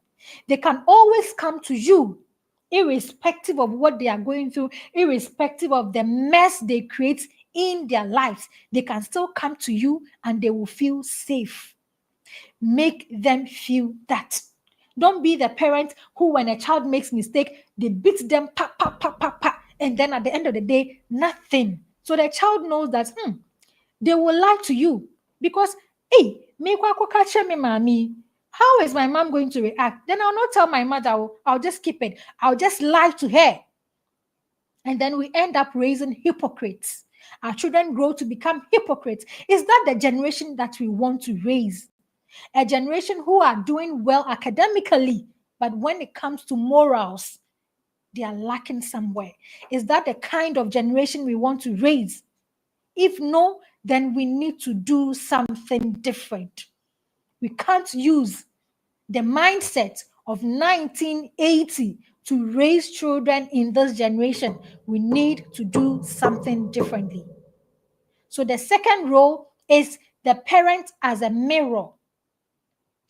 They can always come to you, irrespective of what they are going through, irrespective of the mess they create in their lives. They can still come to you and they will feel safe. Make them feel that. Don't be the parent who, when a child makes mistake, they beat them, pa, pa, pa, pa, pa, and then at the end of the day, nothing. So the child knows that they will lie to you because, hey, me catch me, mommy. How is my mom going to react? Then I'll not tell my mother. I'll just keep it. I'll just lie to her. And then we end up raising hypocrites. Our children grow to become hypocrites. Is that the generation that we want to raise? A generation who are doing well academically, but when it comes to morals, they are lacking somewhere. Is that the kind of generation we want to raise? If no, then we need to do something different. We can't use the mindset of 1980 to raise children in this generation. We need to do something differently. So the second role is the parent as a mirror.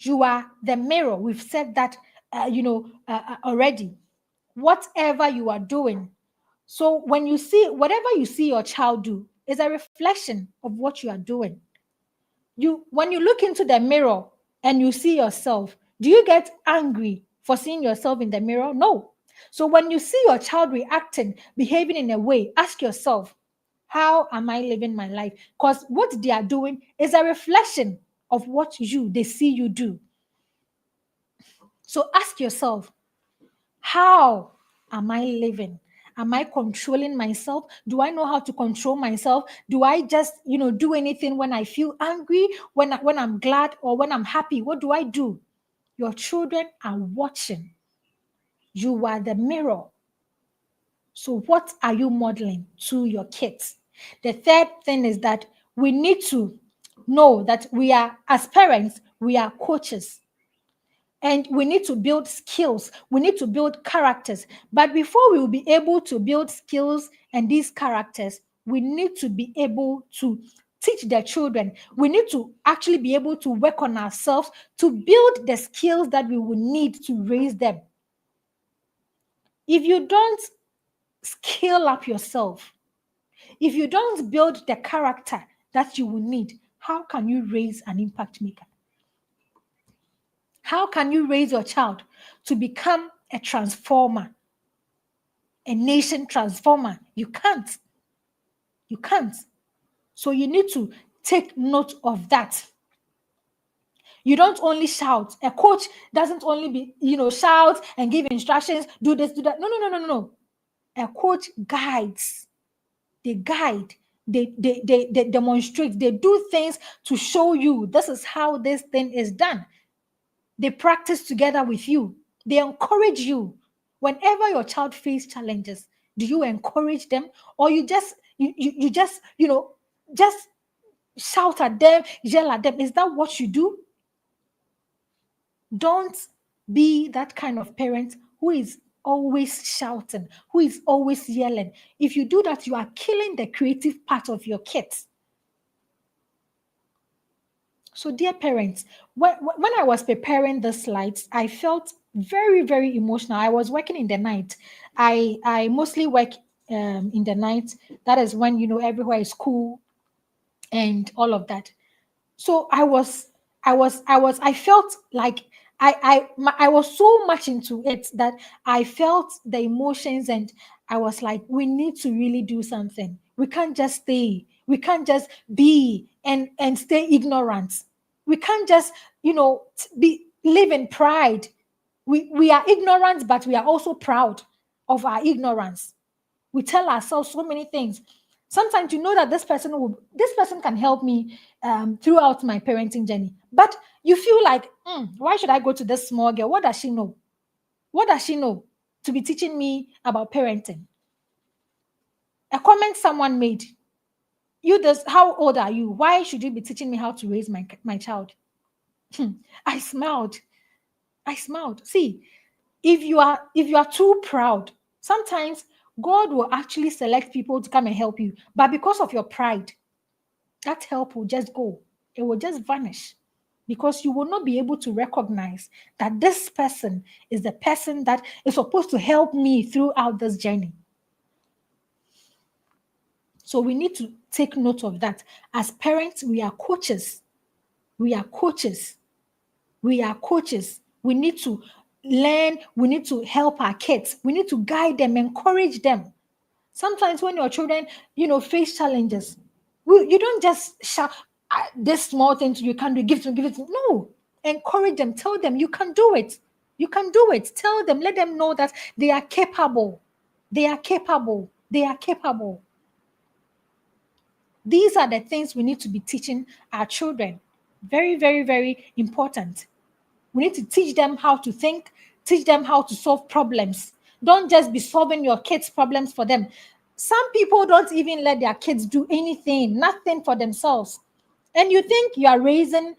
You are the mirror. We've said that, already. Whatever you are doing. So when you see, whatever you see your child do is a reflection of what you are doing. When you look into the mirror and you see yourself, do you get angry for seeing yourself in the mirror? No. So when you see your child reacting, behaving in a way, ask yourself, how am I living my life? Because what they are doing is a reflection of what they see you do. So ask yourself, how am I living? Am I controlling myself? Do I know how to control myself? Do I just, do anything when I feel angry, when I'm glad, or when I'm happy? What do I do? Your children are watching. You are the mirror. So what are you modeling to your kids? The third thing is that we need to know that as parents, we are coaches. And we need to build skills. We need to build characters. But before we will be able to build skills and these characters, we need to be able to teach the children. We need to actually be able to work on ourselves to build the skills that we will need to raise them. If you don't scale up yourself, if you don't build the character that you will need, how can you raise an impact maker? How can you raise your child to become a transformer, a nation transformer? You can't. You can't. So you need to take note of that. You don't only shout. A coach doesn't only shout and give instructions, do this, do that. No. A coach guides. They guide. They demonstrate. They do things to show you this is how this thing is done. They practice together with you. They encourage you. Whenever your child faces challenges, do you encourage them, or you just just shout at them, yell at them? Is that what you do? Don't be that kind of parent who is always shouting, who is always yelling. If you do that, you are killing the creative part of your kids. So, dear parents, when I was preparing the slides, I felt very, very emotional. I was working in the night. I mostly work in the night. That is when everywhere is cool and all of that. So I felt like I was so much into it that I felt the emotions, and I was like, we need to really do something. We can't just stay. We can't just be and stay ignorant. We can't just, live in pride. We are ignorant, but we are also proud of our ignorance. We tell ourselves so many things. Sometimes you know that this person can help me throughout my parenting journey, but you feel like, why should I go to this small girl? What does she know? What does she know to be teaching me about parenting? A comment someone made. How old are you? Why should you be teaching me how to raise my child? I smiled. See, if you are too proud, sometimes God will actually select people to come and help you. But because of your pride, that help will just go. It will just vanish, because you will not be able to recognize that this person is the person that is supposed to help me throughout this journey. So we need to take note of that. As parents, we are coaches. We are coaches. We are coaches. We need to learn. We need to help our kids. We need to guide them, encourage them. Sometimes when your children, face challenges, you don't just shout, this small thing you can't do, give it to them. No, encourage them. Tell them you can do it. You can do it. Tell them, let them know that they are capable. They are capable. They are capable. These are the things we need to be teaching our children. Very, very, very important. We need to teach them how to think, teach them how to solve problems. Don't just be solving your kids' problems for them. Some people don't even let their kids do anything, nothing for themselves. And you think you are raising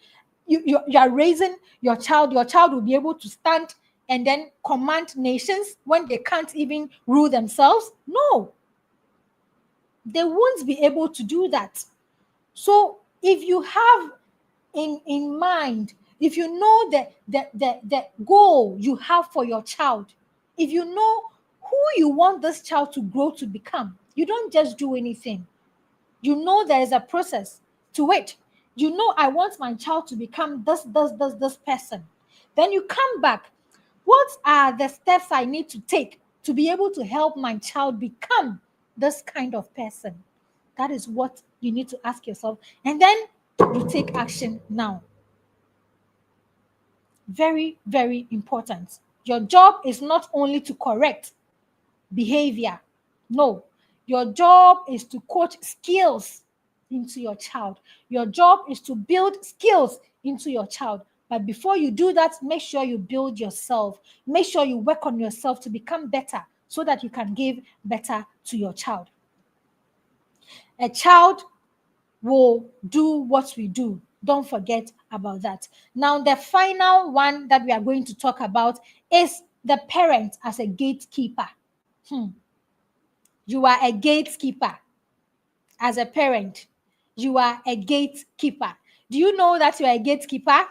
your child. Your child will be able to stand and then command nations when they can't even rule themselves? No. They won't be able to do that. So if you have in mind, if you know the goal you have for your child, if you know who you want this child to grow to become, you don't just do anything. You know there is a process to it. You know, I want my child to become this person. Then you come back. What are the steps I need to take to be able to help my child become this kind of person? That is what you need to ask yourself. And then you take action now. Very, very important. Your job is not only to correct behavior. No. Your job is to coach skills into your child. Your job is to build skills into your child. But before you do that, make sure you build yourself. Make sure you work on yourself to become better so that you can give better to your child. A child will do what we do. Don't forget about that. Now, the final one that we are going to talk about is the parent as a gatekeeper. You are a gatekeeper as a parent. You are a gatekeeper. Do you know that you are a gatekeeper?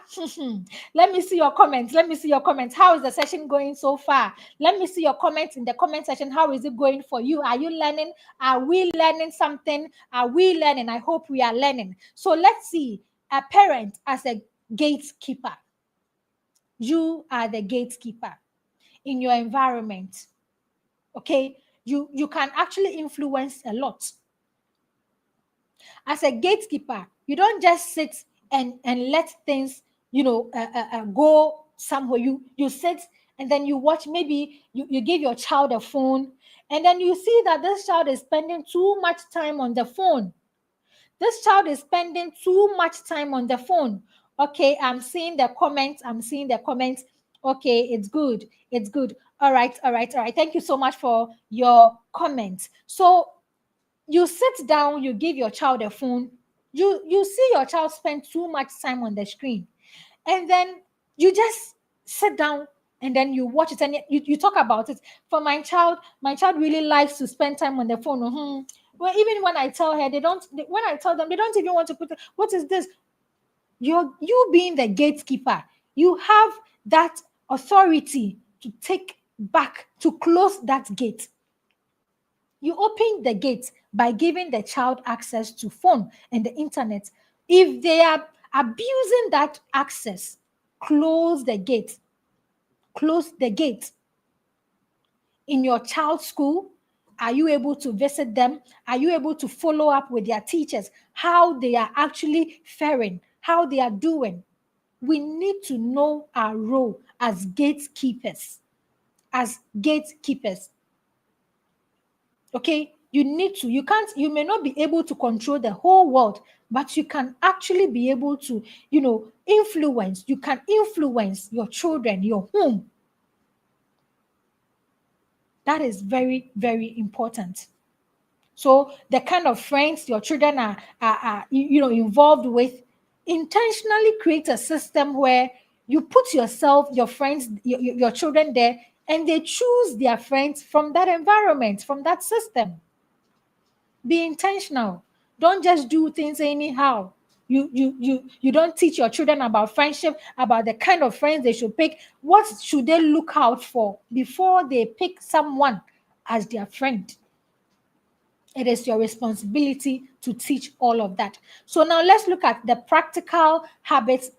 Let me see your comments. Let me see your comments. How is the session going so far? Let me see your comments in the comment section. How is it going for you? Are you learning? Are we learning something? Are we learning? I hope we are learning. So let's see. A parent as a gatekeeper. You are the gatekeeper in your environment. Okay? You can actually influence a lot. As a gatekeeper, you don't just sit and let things, go somewhere. You sit and then you watch. Maybe you give your child a phone, and then you see that this child is spending too much time on the phone. This child is spending too much time on the phone. Okay, I'm seeing the comments. I'm seeing the comments. Okay, it's good. It's good. All right, all right, all right. Thank you so much for your comments. So you sit down, you give your child a phone, you see your child spend too much time on the screen, and then you just sit down and then you watch it and you talk about it. For my child really likes to spend time on the phone. Well, even when I tell her, when I tell them, they don't even want to put it. What is this? You being the gatekeeper, you have that authority to take back, to close that gate. You open the gate by giving the child access to phone and the internet. If they are abusing that access, close the gate. Close the gate. In your child's school, are you able to visit them? Are you able to follow up with their teachers, how they are actually faring, how they are doing? We need to know our role as gatekeepers. As gatekeepers. Okay, you may not be able to control the whole world, but you can actually be able to, influence. You can influence your children, your home. That is very, very important. So the kind of friends your children are involved with, intentionally create a system where you put yourself, your friends, your children there, and they choose their friends from that environment, from that system. Be intentional. Don't just do things anyhow. You don't teach your children about friendship, about the kind of friends they should pick. What should they look out for before they pick someone as their friend? It is your responsibility to teach all of that. So now let's look at the practical habits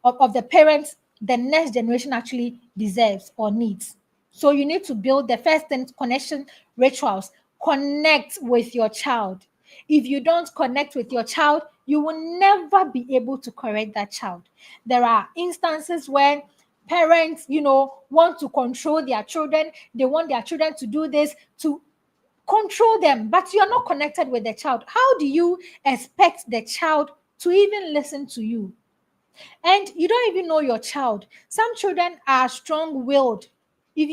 of the parents the next generation actually deserves or needs. So you need to build the first thing, connection rituals. Connect with your child. If you don't connect with your child, you will never be able to correct that child. There are instances where parents, want to control their children. They want their children to do this, to control them, but you are not connected with the child. How do you expect the child to even listen to you? And you don't even know your child. Some children are strong-willed. If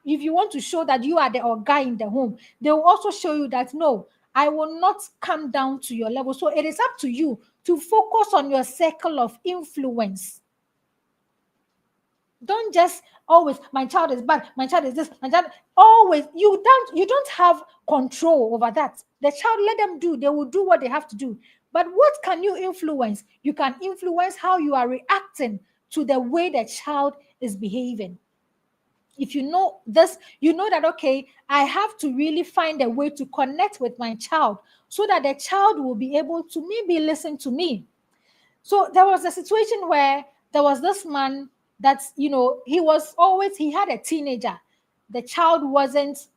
you want to show that you are the guy in the home, they will also show you that no, I will not come down to your level. So it is up to you to focus on your circle of influence. Don't just always, my child is bad, my child is this, my child always. You don't have control over that. The child, let them do, they will do what they have to do. But what can you influence? You can influence how you are reacting to the way the child is behaving. If you know this, you know that, okay, I have to really find a way to connect with my child so that the child will be able to maybe listen to me. So there was a situation where there was this man that, he had a teenager. The child wasn't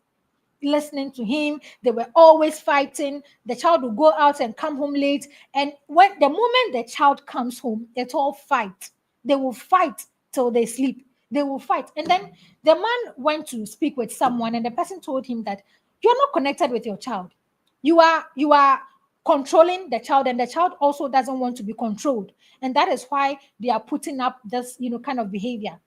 listening to him. They were always fighting. The child would go out and come home late. And when the moment the child comes home, it's all fight. They will fight till they sleep. They will fight. And then the man went to speak with someone, and the person told him that you're not connected with your child. You are controlling the child, and the child also doesn't want to be controlled. And that is why they are putting up this, kind of behavior.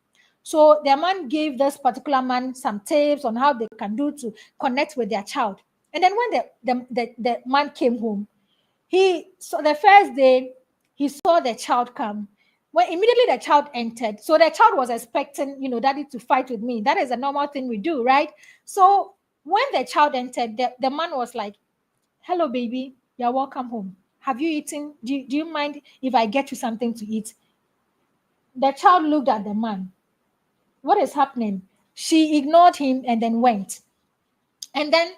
So the man gave this particular man some tips on how they can do to connect with their child. And then when the man came home, the first day he saw the child come. When immediately the child entered, so the child was expecting, daddy to fight with me. That is a normal thing we do, right? So when the child entered, the man was like, "Hello, baby, you're welcome home. Have you eaten? Do you mind if I get you something to eat?" The child looked at the man. What is happening? She ignored him and then went. And then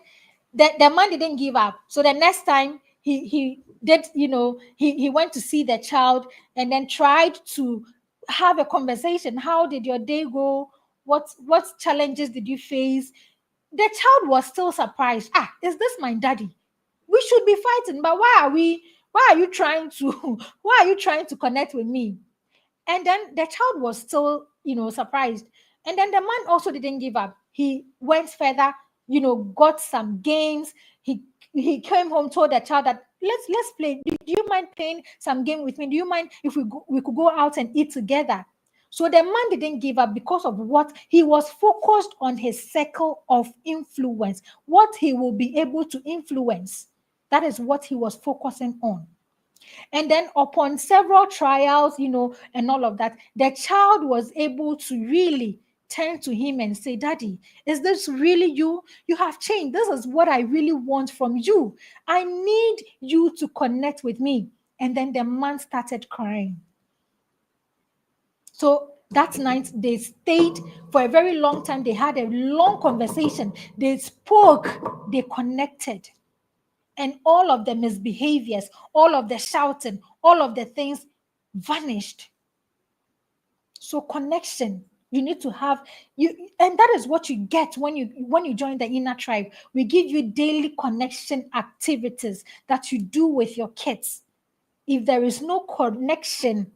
the man didn't give up. So the next time he did, he went to see the child and then tried to have a conversation. How did your day go? What challenges did you face? The child was still surprised. Is this my daddy? We should be fighting, but why are you trying to why are you trying to connect with me? And then the child was still, surprised. And then the man also didn't give up. He went further, got some games. He came home, told the child that let's play. Do you mind playing some game with me? Do you mind if we could go out and eat together? So the man didn't give up because of what he was focused on, his circle of influence, what he will be able to influence. That is what he was focusing on. And then upon several trials, and all of that, the child was able to really turn to him and say, "Daddy, is this really you? You have changed. This is what I really want from you. I need you to connect with me." And then the man started crying. So that night they stayed for a very long time. They had a long conversation. They spoke, they connected. And all of the misbehaviors, all of the shouting, all of the things vanished. So connection, you need to have and that is what you get when you join the inner tribe. We give you daily connection activities that you do with your kids. If there is no connection,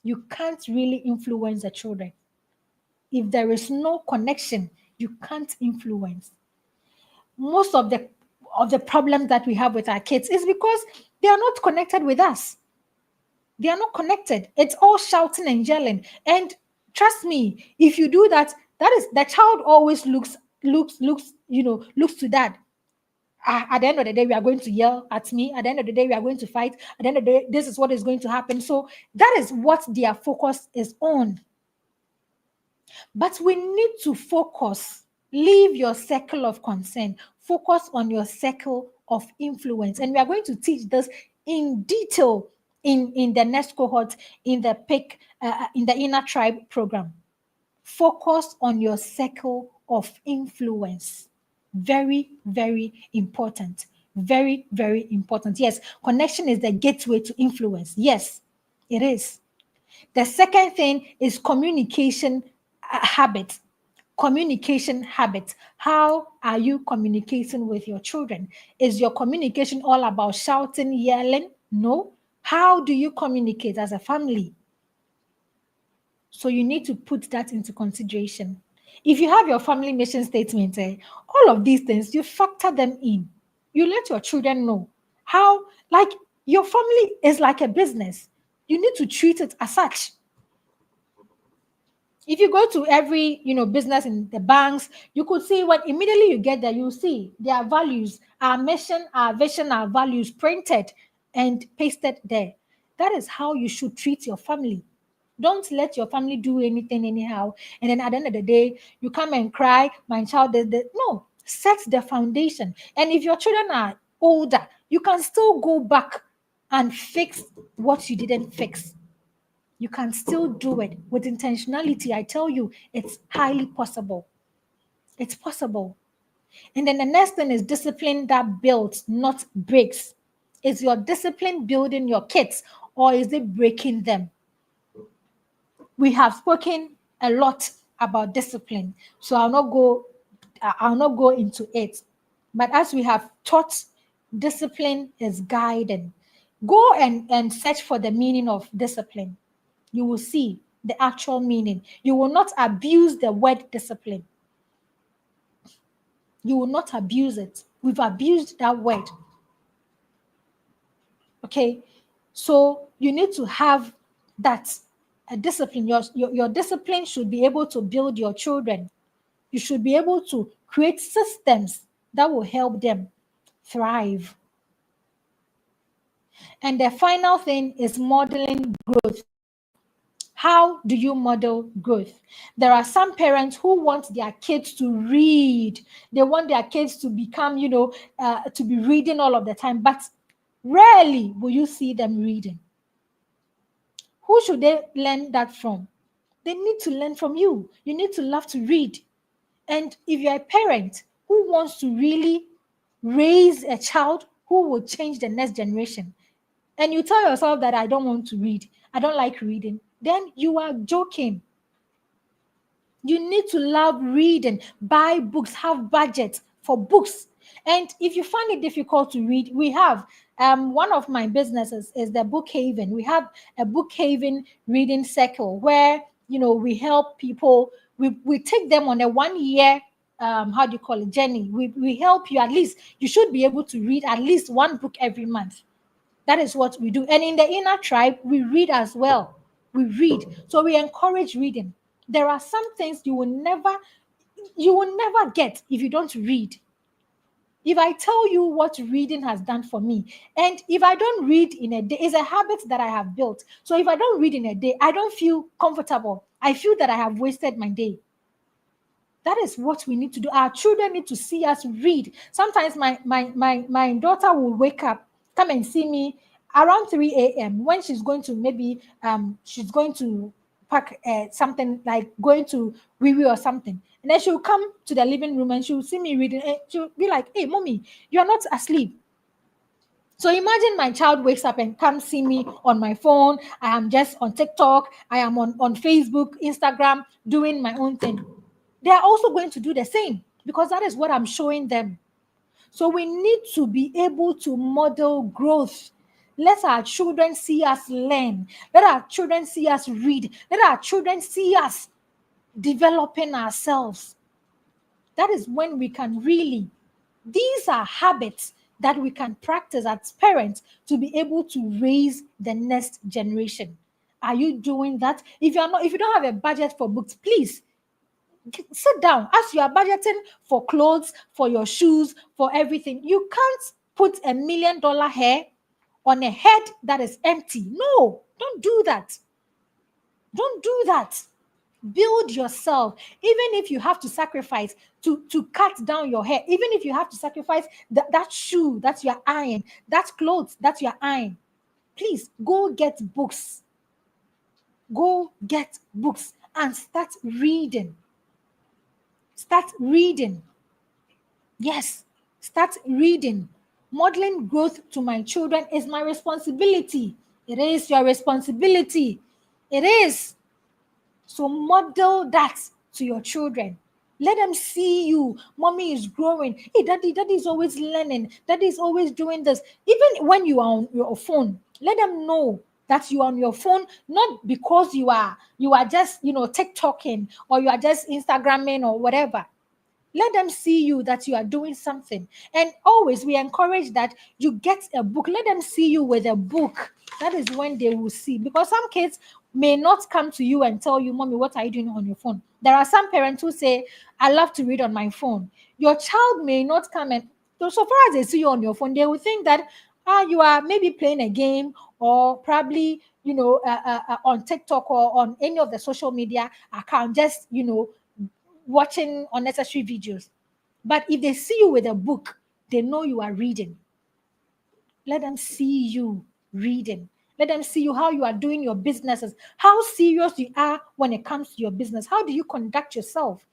you can't really influence the children. If there is no connection, you can't influence. Most of the problems that we have with our kids is because they are not connected with us. They are not connected. It's all shouting and yelling. And trust me, if you do that, that is the child always looks to that. At the end of the day, we are going to yell at me. At the end of the day, we are going to fight. At the end of the day, this is what is going to happen. So that is what their focus is on. But we need to focus. Leave your circle of concern. Focus on your circle of influence. And we are going to teach this in detail in the next cohort in the in the inner tribe program. Focus on your circle of influence. Very, very important. Very, very important. Yes, connection is the gateway to influence. Yes, it is. The second thing is communication habit. Communication habit. How are you communicating with your children? Is your communication all about shouting, yelling? No. How do you communicate as a family? So you need to put that into consideration. If you have your family mission statement, all of these things, you factor them in. You let your children know how, like, your family is like a business. You need to treat it as such. If you go to every business in the banks, you could see when immediately you get there, you see their values, our mission, our vision, our values printed and pasted there. That is how you should treat your family. Don't let your family do anything anyhow. And then at the end of the day, you come and cry, my child did that. No, set the foundation. And if your children are older, you can still go back and fix what you didn't fix. You can still do it with intentionality. I tell you, it's highly possible. It's possible. And then the next thing is discipline that builds, not breaks. Is your discipline building your kids or is it breaking them? We have spoken a lot about discipline, so I'll not go into it. But as we have taught, discipline is guiding. Go and search for the meaning of discipline. You will see the actual meaning. You will not abuse the word discipline. You will not abuse it. We've abused that word. Okay, so you need to have that a discipline. Your discipline should be able to build your children. You should be able to create systems that will help them thrive. And the final thing is modeling growth. How do you model growth? There are some parents who want their kids to read. They want their kids to become, to be reading all of the time, but rarely will you see them reading. Who should they learn that from? They need to learn from you. You need to love to read. And if you're a parent who wants to really raise a child who will change the next generation, and you tell yourself that I don't want to read, I don't like reading, then you are joking. You need to love reading, buy books, have budget for books. And if you find it difficult to read, we have one of my businesses is the Book Haven. We have a Book Haven reading circle where we help people. We take them on a 1 year how do you call it, journey. We help you. At least you should be able to read at least one book every month. That is what we do. And in the inner tribe, we read as well. We read. So we encourage reading. There are some things you will never get if you don't read. If I tell you what reading has done for me, and if I don't read in a day, it's a habit that I have built. So if I don't read in a day, I don't feel comfortable. I feel that I have wasted my day. That is what we need to do. Our children need to see us read. Sometimes my daughter will wake up, come and see me around 3 a.m. when she's going to she's going to pack something, like going to wee or something. And then she'll come to the living room and she'll see me reading. And she'll be like, "Hey, mommy, you're not asleep." So imagine my child wakes up and comes see me on my phone. I am just on TikTok. I am on Facebook, Instagram, doing my own thing. They are also going to do the same because that is what I'm showing them. So we need to be able to model growth. Let our children see us learn. Let our children see us read. Let our children see us developing ourselves. That is when we can really, these are habits that we can practice as parents to be able to raise the next generation. Are you doing that? If you don't have a budget for books, please sit down. As you are budgeting for clothes, for your shoes, for everything, you can't put $1 million hair on a head that is empty. No, don't do that. Don't do that. Build yourself. Even if you have to sacrifice to cut down your hair, even if you have to sacrifice that shoe that you're eyeing, that clothes that you're eyeing, please go get books. Go get books and start reading. Start reading. Yes, start reading. Modeling growth to my children is my responsibility. It is your responsibility. It is. So model that to your children. Let them see you. Mommy is growing. Hey, daddy is always learning. Daddy is always doing this. Even when you are on your phone, let them know that you are on your phone, not because you are just TikToking or you are just Instagramming or whatever. Let them see you that you are doing something. And always we encourage that you get a book. Let them see you with a book. That is when they will see. Because some kids may not come to you and tell you, "Mommy, what are you doing on your phone?" There are some parents who say, "I love to read on my phone." Your child may not come and, so far as they see you on your phone, they will think that you are maybe playing a game or probably, on TikTok or on any of the social media account, just, watching unnecessary videos. But if they see you with a book, they know you are reading. Let them see you reading. Let them see you how you are doing your businesses, how serious you are when it comes to your business. How do you conduct yourself?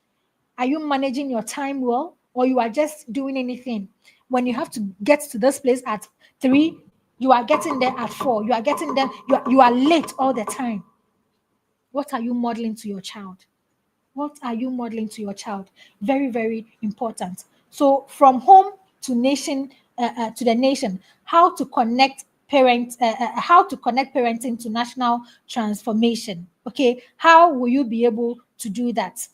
Are you managing your time well, or you are just doing anything? When you have to get to this place at 3, you are getting there at 4. You are getting there. You are late all the time. What are you modeling to your child? What are you modeling to your child? Very, very important. So from home to nation, to the nation, how to connect parenting to national transformation. Okay, how will you be able to do that?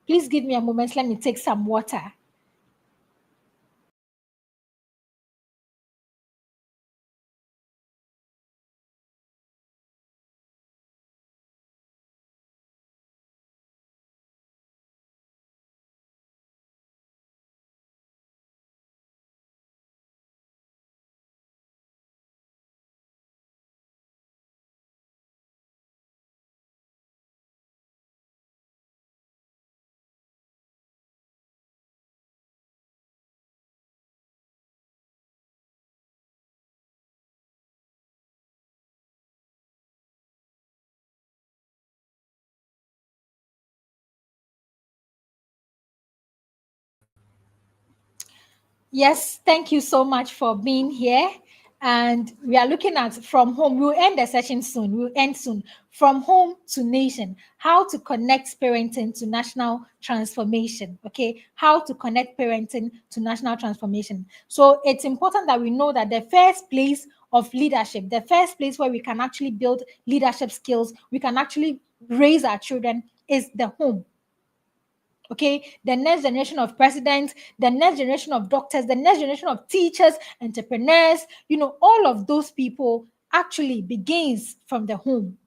Please give me a moment. Let me take some water. Yes, thank you so much for being here. And we are looking at from home. We'll end the session soon. We'll end soon. From home to nation. How to connect parenting to national transformation. Okay. How to connect parenting to national transformation. So it's important that we know that the first place of leadership, the first place where we can actually build leadership skills, we can actually raise our children is the home. Okay, the next generation of presidents, the next generation of doctors, the next generation of teachers, entrepreneurs, all of those people actually begins from the home.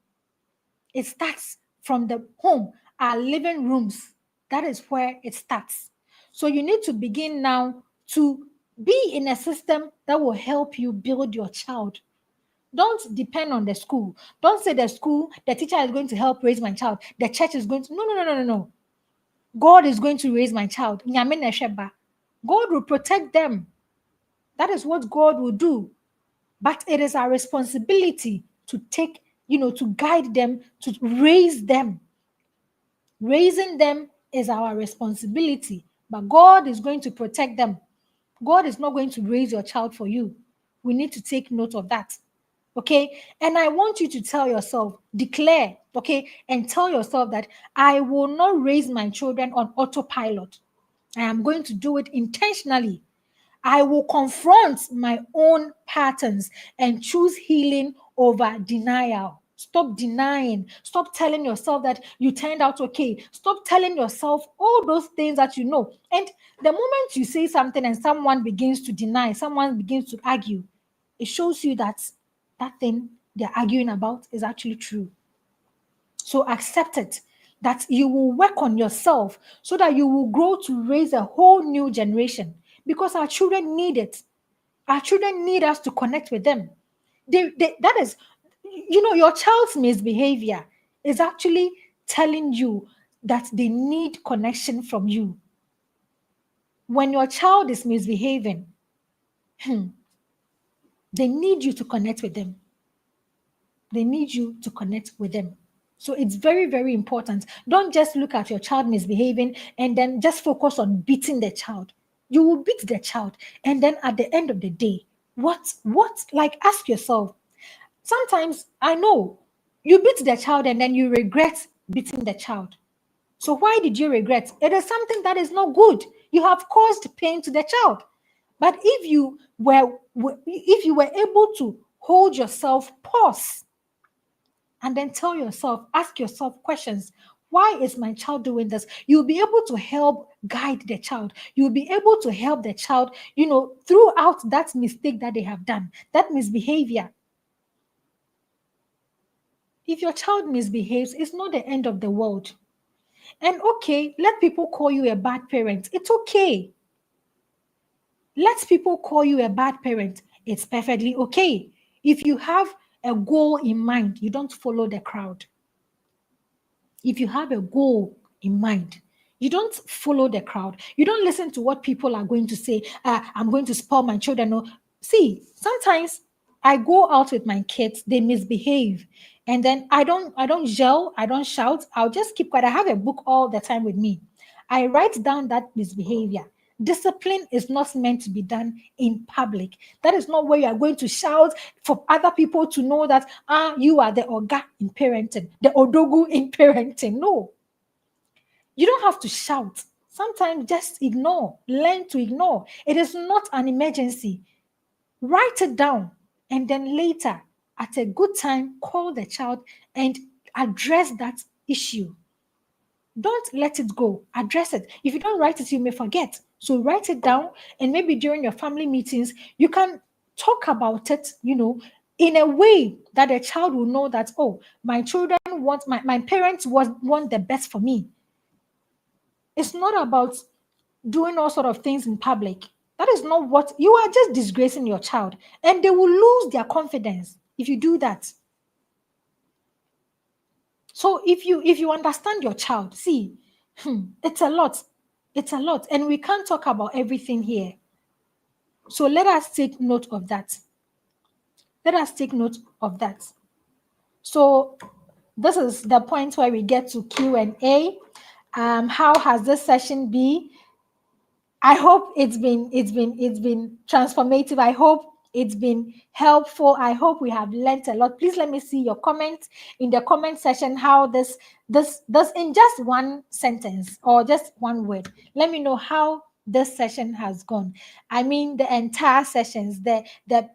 It starts from the home, our living rooms. That is where it starts. So you need to begin now to be in a system that will help you build your child. Don't depend on the school. Don't say the school, the teacher is going to help raise my child. The church is going to. No, no, no, no, no, no. God is going to raise my child. God will protect them. That is what God will do. But it is our responsibility to take, to guide them, to raise them. Raising them is our responsibility. But God is going to protect them. God is not going to raise your child for you. We need to take note of that. Okay. And I want you to tell yourself, declare, okay, and tell yourself that I will not raise my children on autopilot. I am going to do it intentionally. I will confront my own patterns and choose healing over denial. Stop denying. Stop telling yourself that you turned out okay. Stop telling yourself all those things that you know. And the moment you say something and someone begins to deny, someone begins to argue, it shows you that that thing they're arguing about is actually true. So accept it, that you will work on yourself so that you will grow to raise a whole new generation, because our children need it. Our children need us to connect with them. That is, your child's misbehavior is actually telling you that they need connection from you. When your child is misbehaving, they need you to connect with them. They need you to connect with them. So it's very, very important. Don't just look at your child misbehaving and then just focus on beating the child. You will beat the child. And then at the end of the day, like ask yourself. Sometimes I know you beat the child and then you regret beating the child. So why did you regret? It is something that is not good. You have caused pain to the child. But if you were able to hold yourself, pause, and then tell yourself, ask yourself questions. Why is my child doing this? You'll be able to help guide the child. You'll be able to help the child, throughout that mistake that they have done, that misbehavior. If your child misbehaves, it's not the end of the world. And okay, let people call you a bad parent. It's okay. Let people call you a bad parent. It's perfectly okay. If you have a goal in mind, you don't follow the crowd. If you have a goal in mind, you don't follow the crowd. You don't listen to what people are going to say. I'm going to spoil my children. No. See, sometimes I go out with my kids, they misbehave, and then I don't yell, I don't shout. I'll just keep quiet. I have a book all the time with me. I write down that misbehavior. Discipline is not meant to be done in public. That is not where you are going to shout for other people to know that you are the oga in parenting, the odogu in parenting. No, you don't have to shout. Sometimes just ignore, learn to ignore. It is not an emergency. Write it down, and then later, at a good time, call the child and address that issue. Don't let it go. Address it. If you don't write it, you may forget. So write it down, and maybe during your family meetings, you can talk about it, in a way that the child will know that, oh, my children want, my parents want the best for me. It's not about doing all sort of things in public. That is not what you are, just disgracing your child, and they will lose their confidence if you do that. So if you understand your child, see, it's a lot. It's a lot. And we can't talk about everything here. So let us take note of that. Let us take note of that. So this is the point where we get to Q&A. How has this session been? I hope it's been transformative. I hope it's been helpful. I hope we have learned a lot. Please let me see your comments in the comment section how this in just one sentence or just one word. Let me know how this session has gone. I mean the entire sessions, the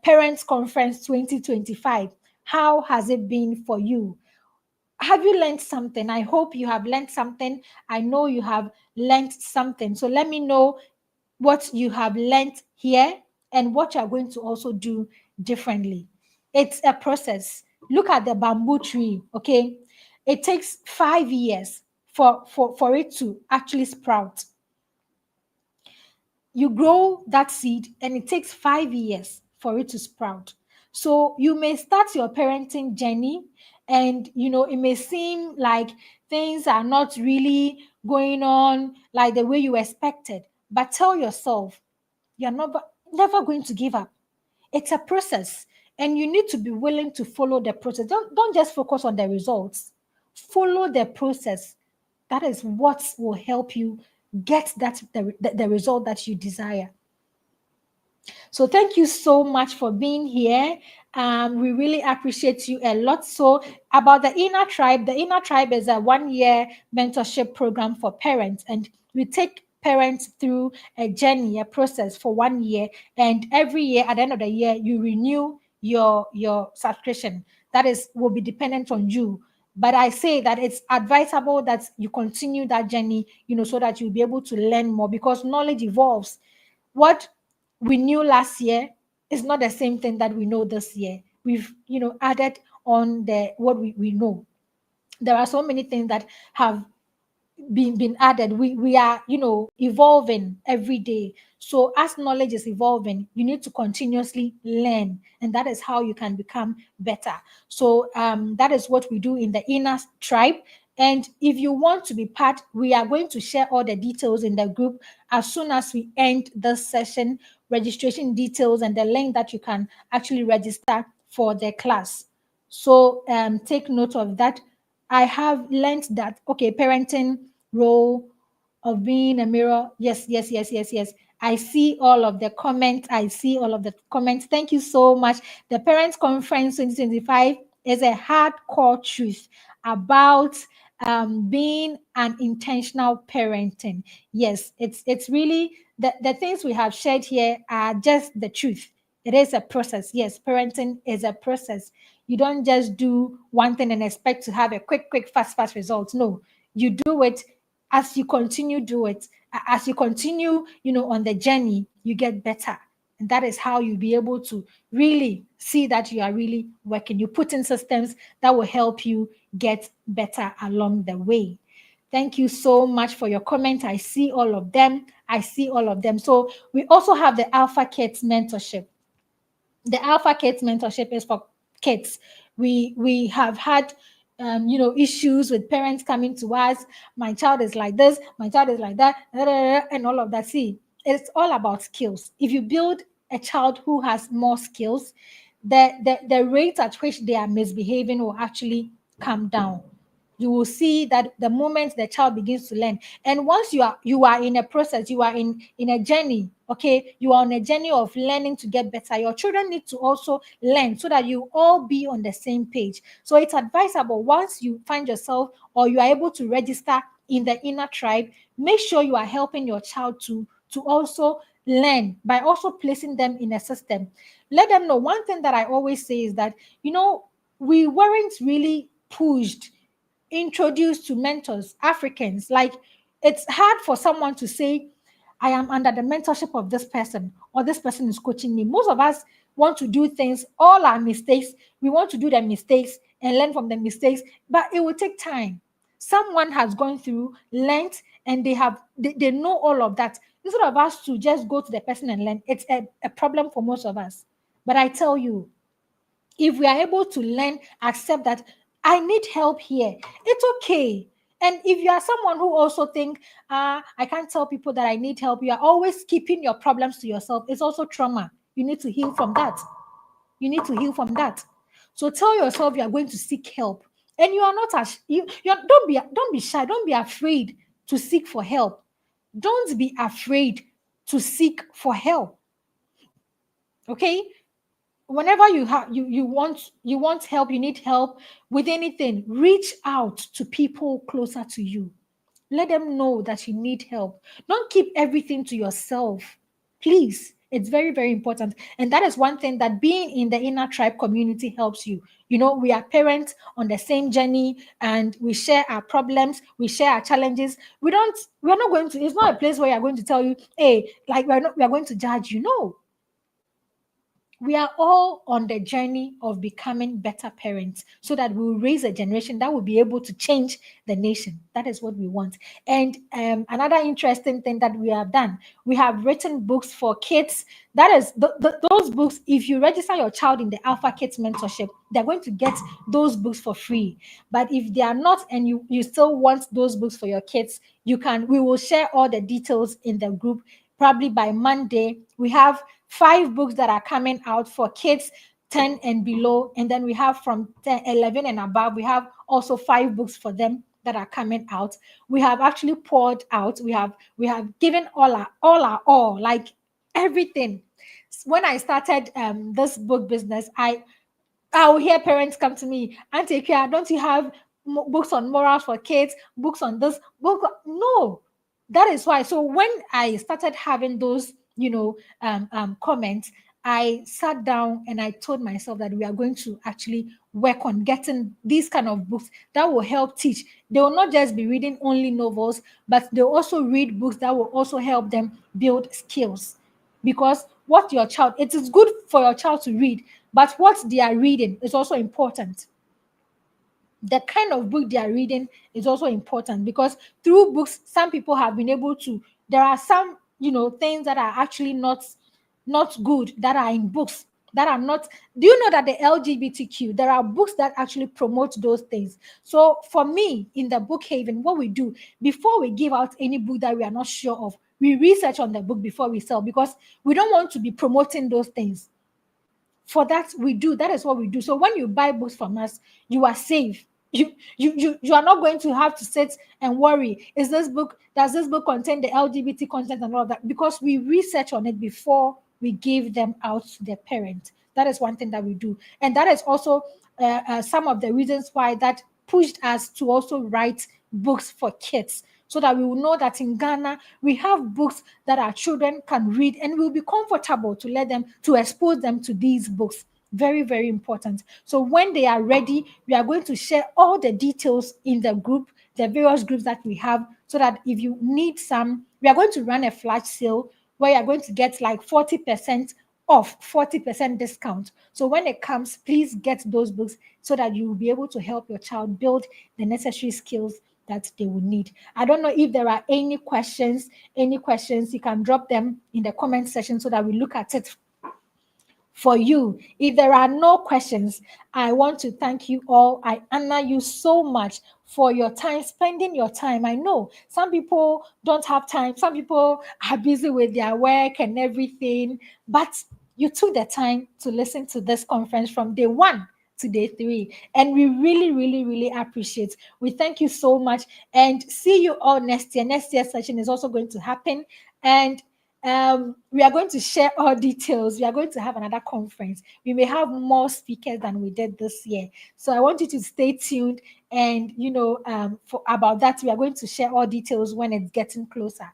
parents conference 2025. How has it been for you? Have you learned something? I hope you have learned something. I know you have learned something. So let me know what you have learned here and what you're going to also do differently. It's a process. Look at the bamboo tree, okay? It takes 5 years for it to actually sprout. You grow that seed and it takes 5 years for it to sprout. So you may start your parenting journey and it may seem like things are not really going on like the way you expected. But tell yourself you're never going to give up. It's a process, and you need to be willing to follow the process. Don't just focus on the results. Follow the process. That is what will help you get the result that you desire. So thank you so much for being here. We really appreciate you a lot. So about the Inner Tribe is a 1 year mentorship program for parents, and we take parents through a journey, a process for 1 year. And every year, at the end of the year, you renew your subscription. That is will be dependent on you. But I say that it's advisable that you continue that journey, so that you'll be able to learn more because knowledge evolves. What we knew last year is not the same thing that we know this year. We've, added on the what we know. There are so many things that have been added. We are evolving every day. So as knowledge is evolving, you need to continuously learn, and that is how you can become better. So that is what we do in the Inner Tribe. And if you want to be part, we are going to share all the details in the group as soon as we end this session, registration details and the link that you can actually register for the class. So take note of that. I have learned that, okay, parenting role of being a mirror. Yes, yes, yes, yes, yes. I see all of the comments. I see all of the comments. Thank you so much. The Parents Conference 2025 is a hardcore truth about being an intentional parenting. Yes, it's really the things we have shared here are just the truth. It is a process. Yes, parenting is a process. You don't just do one thing and expect to have a quick, fast results. No, you do it as you continue do it. As you continue, on the journey, you get better. And that is how you'll be able to really see that you are really working. You put in systems that will help you get better along the way. Thank you so much for your comment. I see all of them. So we also have the Alpha Kids mentorship. The Alpha Kids mentorship is for kids. We have had issues with parents coming to us. My child is like this, my child is like that, and all of that. See, it's all about skills. If you build a child who has more skills, the rate at which they are misbehaving will actually come down. You will see that the moment the child begins to learn, and once you are in a process, you are in a journey, okay, you are on a journey of learning to get better. Your children need to also learn so that you all be on the same page. So it's advisable, once you find yourself or you are able to register in the Inner Tribe, make sure you are helping your child to also learn by also placing them in a system. Let them know. One thing that I always say is that we weren't really pushed, introduced to mentors, Africans. Like, it's hard for someone to say, I am under the mentorship of this person, or this person is coaching me. Most of us want to do things, all our mistakes. We want to do the mistakes and learn from the mistakes, but it will take time. Someone has gone through, learned, and they know all of that. Instead of us to just go to the person and learn, it's a problem for most of us. But I tell you, if we are able to learn, accept that I need help here, it's okay. And if you are someone who also think, I can't tell people that I need help, you are always keeping your problems to yourself, it's also trauma. You need to heal from that. So tell yourself you are going to seek help. And you are not as don't be shy, don't be afraid to seek for help. Don't be afraid to seek for help. Okay? Whenever you want help, you need help with anything, reach out to people closer to you. Let them know that you need help. Don't keep everything to yourself. Please. It's very, very important. And that is one thing that being in the inner tribe community helps you. You know, we are parents on the same journey and we share our problems, we share our challenges. We're not going to, it's not a place where you're going to tell you, hey, like we are going to judge you. No, we are all on the journey of becoming better parents so that we'll raise a generation that will be able to change the nation. That is what we want. And another interesting thing that we have done, we have written books for kids. That is, those books, if you register your child in the Alpha Kids Mentorship, they're going to get those books for free. But if they are not and you still want those books for your kids, we will share all the details in the group. Probably by Monday, we have 5 books that are coming out for kids 10 and below. And then we have from 10, 11 and above, we have also 5 books for them that are coming out. We have actually poured out. We have given all, like everything. When I started this book business, I will hear parents come to me, Auntie Kia, don't you have books on morals for kids, books on this book? No, that is why. So when I started having those, comments, I sat down and I told myself that we are going to actually work on getting these kind of books that will help teach. They will not just be reading only novels, but they'll also read books that will also help them build skills. Because it is good for your child to read, but what they are reading is also important. The kind of book they are reading is also important, because through books, some people have been able to, there are some, things that are actually not good that are in books that are not. Do you know that the LGBTQ, there are books that actually promote those things? So for me, in the Book Haven, what we do before we give out any book that we are not sure of, we research on the book before we sell, because we don't want to be promoting those things. For that, that is what we do. So when you buy books from us, you are safe. You are not going to have to sit and worry, does this book contain the LGBT content and all of that? Because we research on it before we give them out to their parents. That is one thing that we do. And that is also some of the reasons why that pushed us to also write books for kids, so that we will know that in Ghana, we have books that our children can read, and we'll be comfortable to expose them to these books. Very, very important. So when they are ready, we are going to share all the details in the group, the various groups that we have, so that if you need some, we are going to run a flash sale where you are going to get like 40% off, 40% discount. So when it comes, please get those books so that you will be able to help your child build the necessary skills that they will need. I don't know if there are any questions. You can drop them in the comment section so that we look at it for you. If there are no questions, I want to thank you all. I honor you so much for your time, spending your time. I know some people don't have time. Some people are busy with their work and everything, but you took the time to listen to this conference from day 1 to day 3, and we really, really, really appreciate. We thank you so much, and see you all next year. Next year's session is also going to happen, and we are going to share all details. We are going to have another conference. We may have more speakers than we did this year, so I want you to stay tuned. And for about that, we are going to share all details when it's getting closer.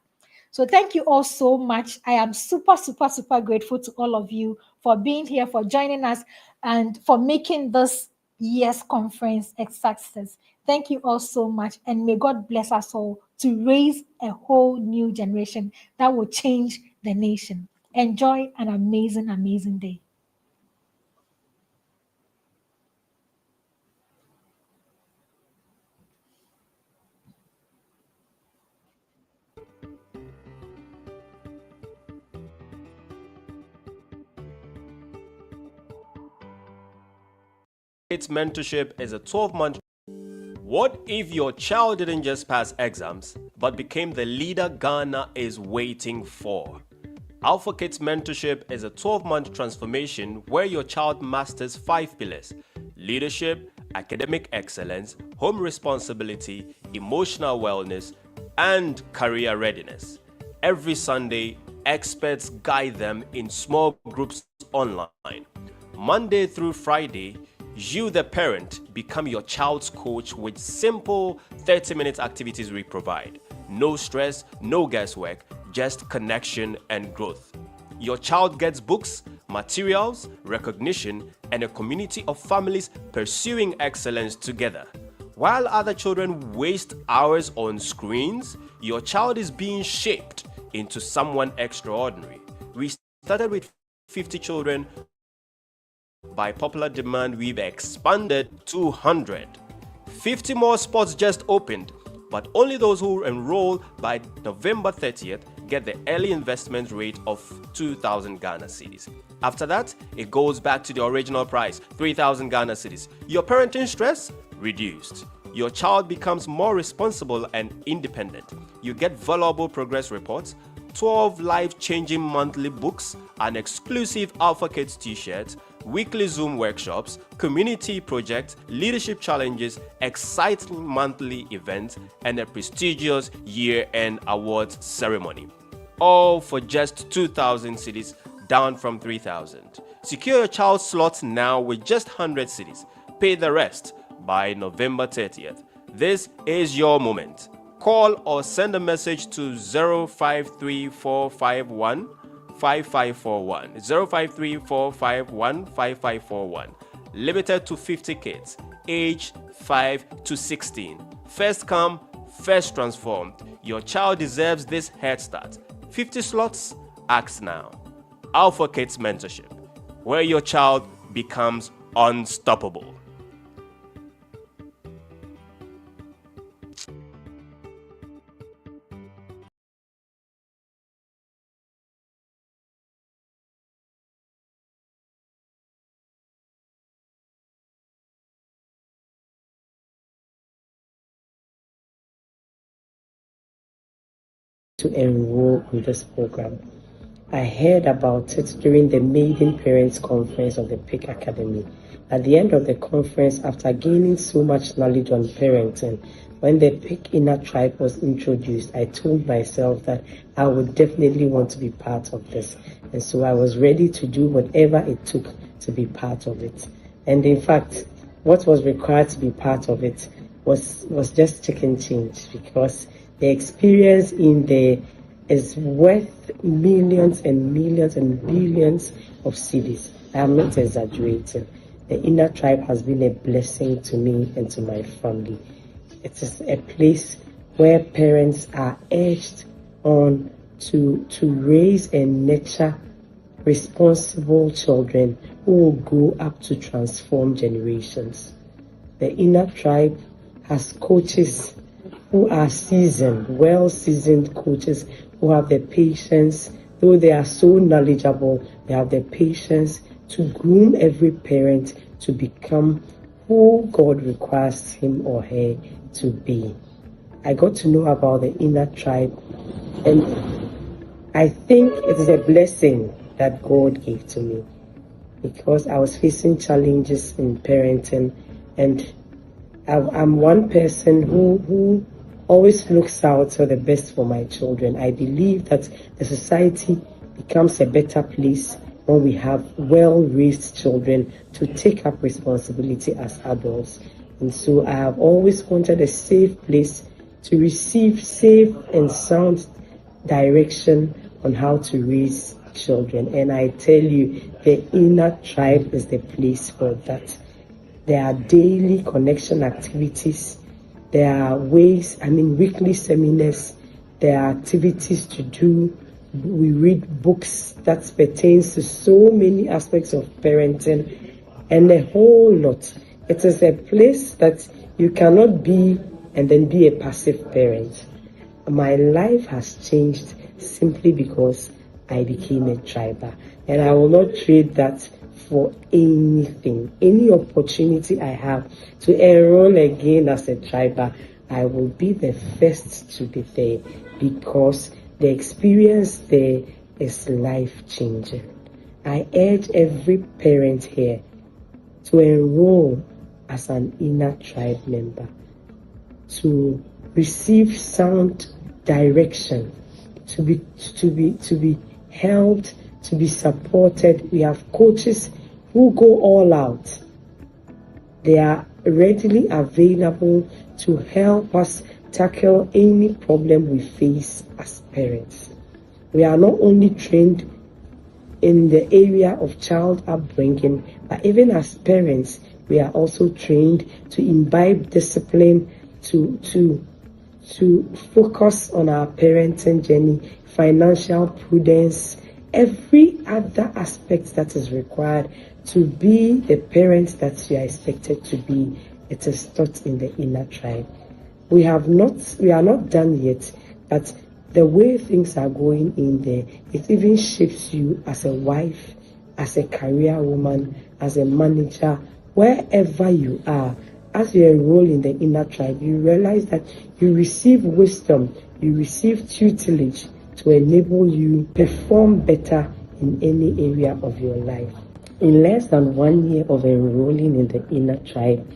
So thank you all so much. I am super, super, super grateful to all of you for being here, for joining us, and for making this year's conference a success. Thank you all so much, and may God bless us all to raise a whole new generation that will change the nation. Enjoy an amazing, amazing day. Its mentorship is a 12-month. What if your child didn't just pass exams, but became the leader Ghana is waiting for? Alpha Kids Mentorship is a 12-month transformation where your child masters 5 pillars: leadership, academic excellence, home responsibility, emotional wellness, and career readiness. Every Sunday, experts guide them in small groups online. Monday through Friday, you, the parent, become your child's coach with simple 30-minute activities we provide. No stress, no guesswork, just connection and growth. Your child gets books, materials, recognition, and a community of families pursuing excellence together. While other children waste hours on screens, your child is being shaped into someone extraordinary. We started with 50 children. By popular demand, we've expanded to 100. 50 more spots just opened, but only those who enroll by November 30th get the early investment rate of 2,000 Ghana cedis. After that, it goes back to the original price, 3,000 Ghana cedis. Your parenting stress? Reduced. Your child becomes more responsible and independent. You get valuable progress reports, 12 life-changing monthly books, an exclusive Alpha Kids t-shirt, weekly Zoom workshops, community projects, leadership challenges, exciting monthly events, and a prestigious year-end awards ceremony. All for just 2,000 cedis, down from 3,000. Secure your child's slots now with just 100 cedis. Pay the rest by November 30th. This is your moment. Call or send a message to 053451 5541. 053451 5541. Limited to 50 kids, age 5 to 16. First come, first transformed. Your child deserves this head start. 50 slots? Ask now. Alpha Kids Mentorship, where your child becomes unstoppable. To enroll in this program. I heard about it during the maiden parents conference of the PIC Academy. At the end of the conference, after gaining so much knowledge on parenting, when the PIC inner tribe was introduced, I told myself that I would definitely want to be part of this. And so I was ready to do whatever it took to be part of it. And in fact, what was required to be part of it was just chicken change, because the experience in there is worth millions and millions and billions of cedis. I am not exaggerating. The inner tribe has been a blessing to me and to my family. It is a place where parents are urged on to raise and nurture responsible children who will grow up to transform generations. The inner tribe has coaches who are seasoned, well-seasoned coaches who have the patience, though they are so knowledgeable, they have the patience to groom every parent to become who God requires him or her to be. I got to know about the inner tribe, and I think it is a blessing that God gave to me, because I was facing challenges in parenting, and I'm one person who always looks out for the best for my children. I believe that the society becomes a better place when we have well-raised children to take up responsibility as adults. And so I have always wanted a safe place to receive safe and sound direction on how to raise children. And I tell you, the inner tribe is the place for that. There are daily connection activities. There are weekly seminars. There are activities to do. We read books that pertains to so many aspects of parenting and a whole lot. It is a place that you cannot be and then be a passive parent. My life has changed simply because I became a triber, and I will not trade that for anything. Any opportunity I have to enroll again as a triber, I will be the first to be there, because the experience there is life-changing. I urge every parent here to enroll as an inner tribe member, to receive sound direction, to be helped, to be supported. We have coaches who go all out. They are readily available to help us tackle any problem we face as parents. We are not only trained in the area of child upbringing, but even as parents, we are also trained to imbibe discipline, to focus on our parenting journey, financial prudence, every other aspect that is required to be the parents that you are expected to be. It is taught in the inner tribe. We are not done yet, but the way things are going in there, it even shapes you as a wife, as a career woman, as a manager, wherever you are. As you enroll in the inner tribe, you realize that you receive wisdom, you receive tutelage to enable you perform better in any area of your life. In less than 1 year of enrolling in the inner tribe,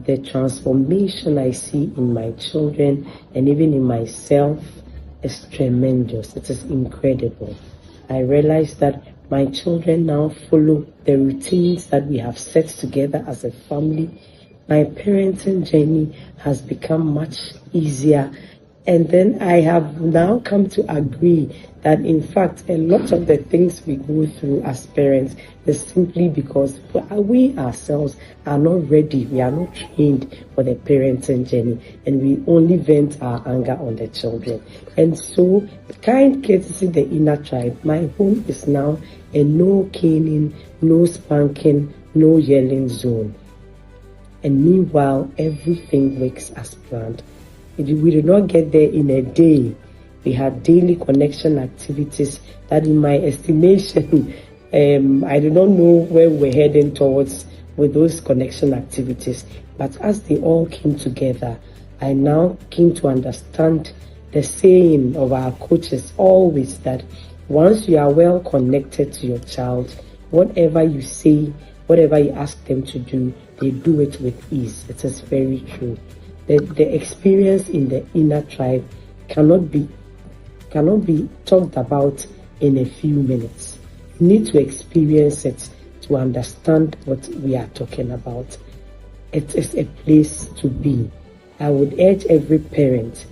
the transformation I see in my children and even in myself is tremendous. It is incredible. I realize that my children now follow the routines that we have set together as a family. My parenting journey has become much easier. And then I have now come to agree that, in fact, a lot of the things we go through as parents is simply because we ourselves are not ready. We are not trained for the parenting journey, and we only vent our anger on the children. And so, kind courtesy the inner tribe, my home is now a no caning, no spanking, no yelling zone. And meanwhile, everything works as planned. We did not get there in a day. We had daily connection activities that, in my estimation, I do not know where we're heading towards with those connection activities. But as they all came together, I now came to understand the saying of our coaches always, that once you are well connected to your child, whatever you say, whatever you ask them to do, they do it with ease. It is very true. The experience in the inner tribe cannot be talked about in a few minutes. You need to experience it to understand what we are talking about. It is a place to be. I would urge every parent,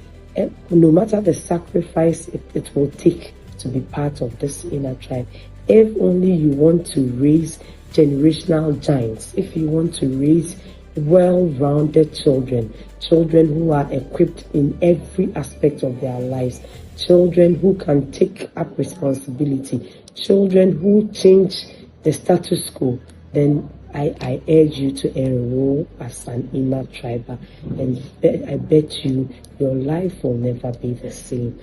no matter the sacrifice it will take to be part of this inner tribe, if only you want to raise generational giants, if you want to raise well-rounded children who are equipped in every aspect of their lives, children who can take up responsibility, children who change the status quo, then I urge you to enroll as an inner triber, and I bet you your life will never be the same.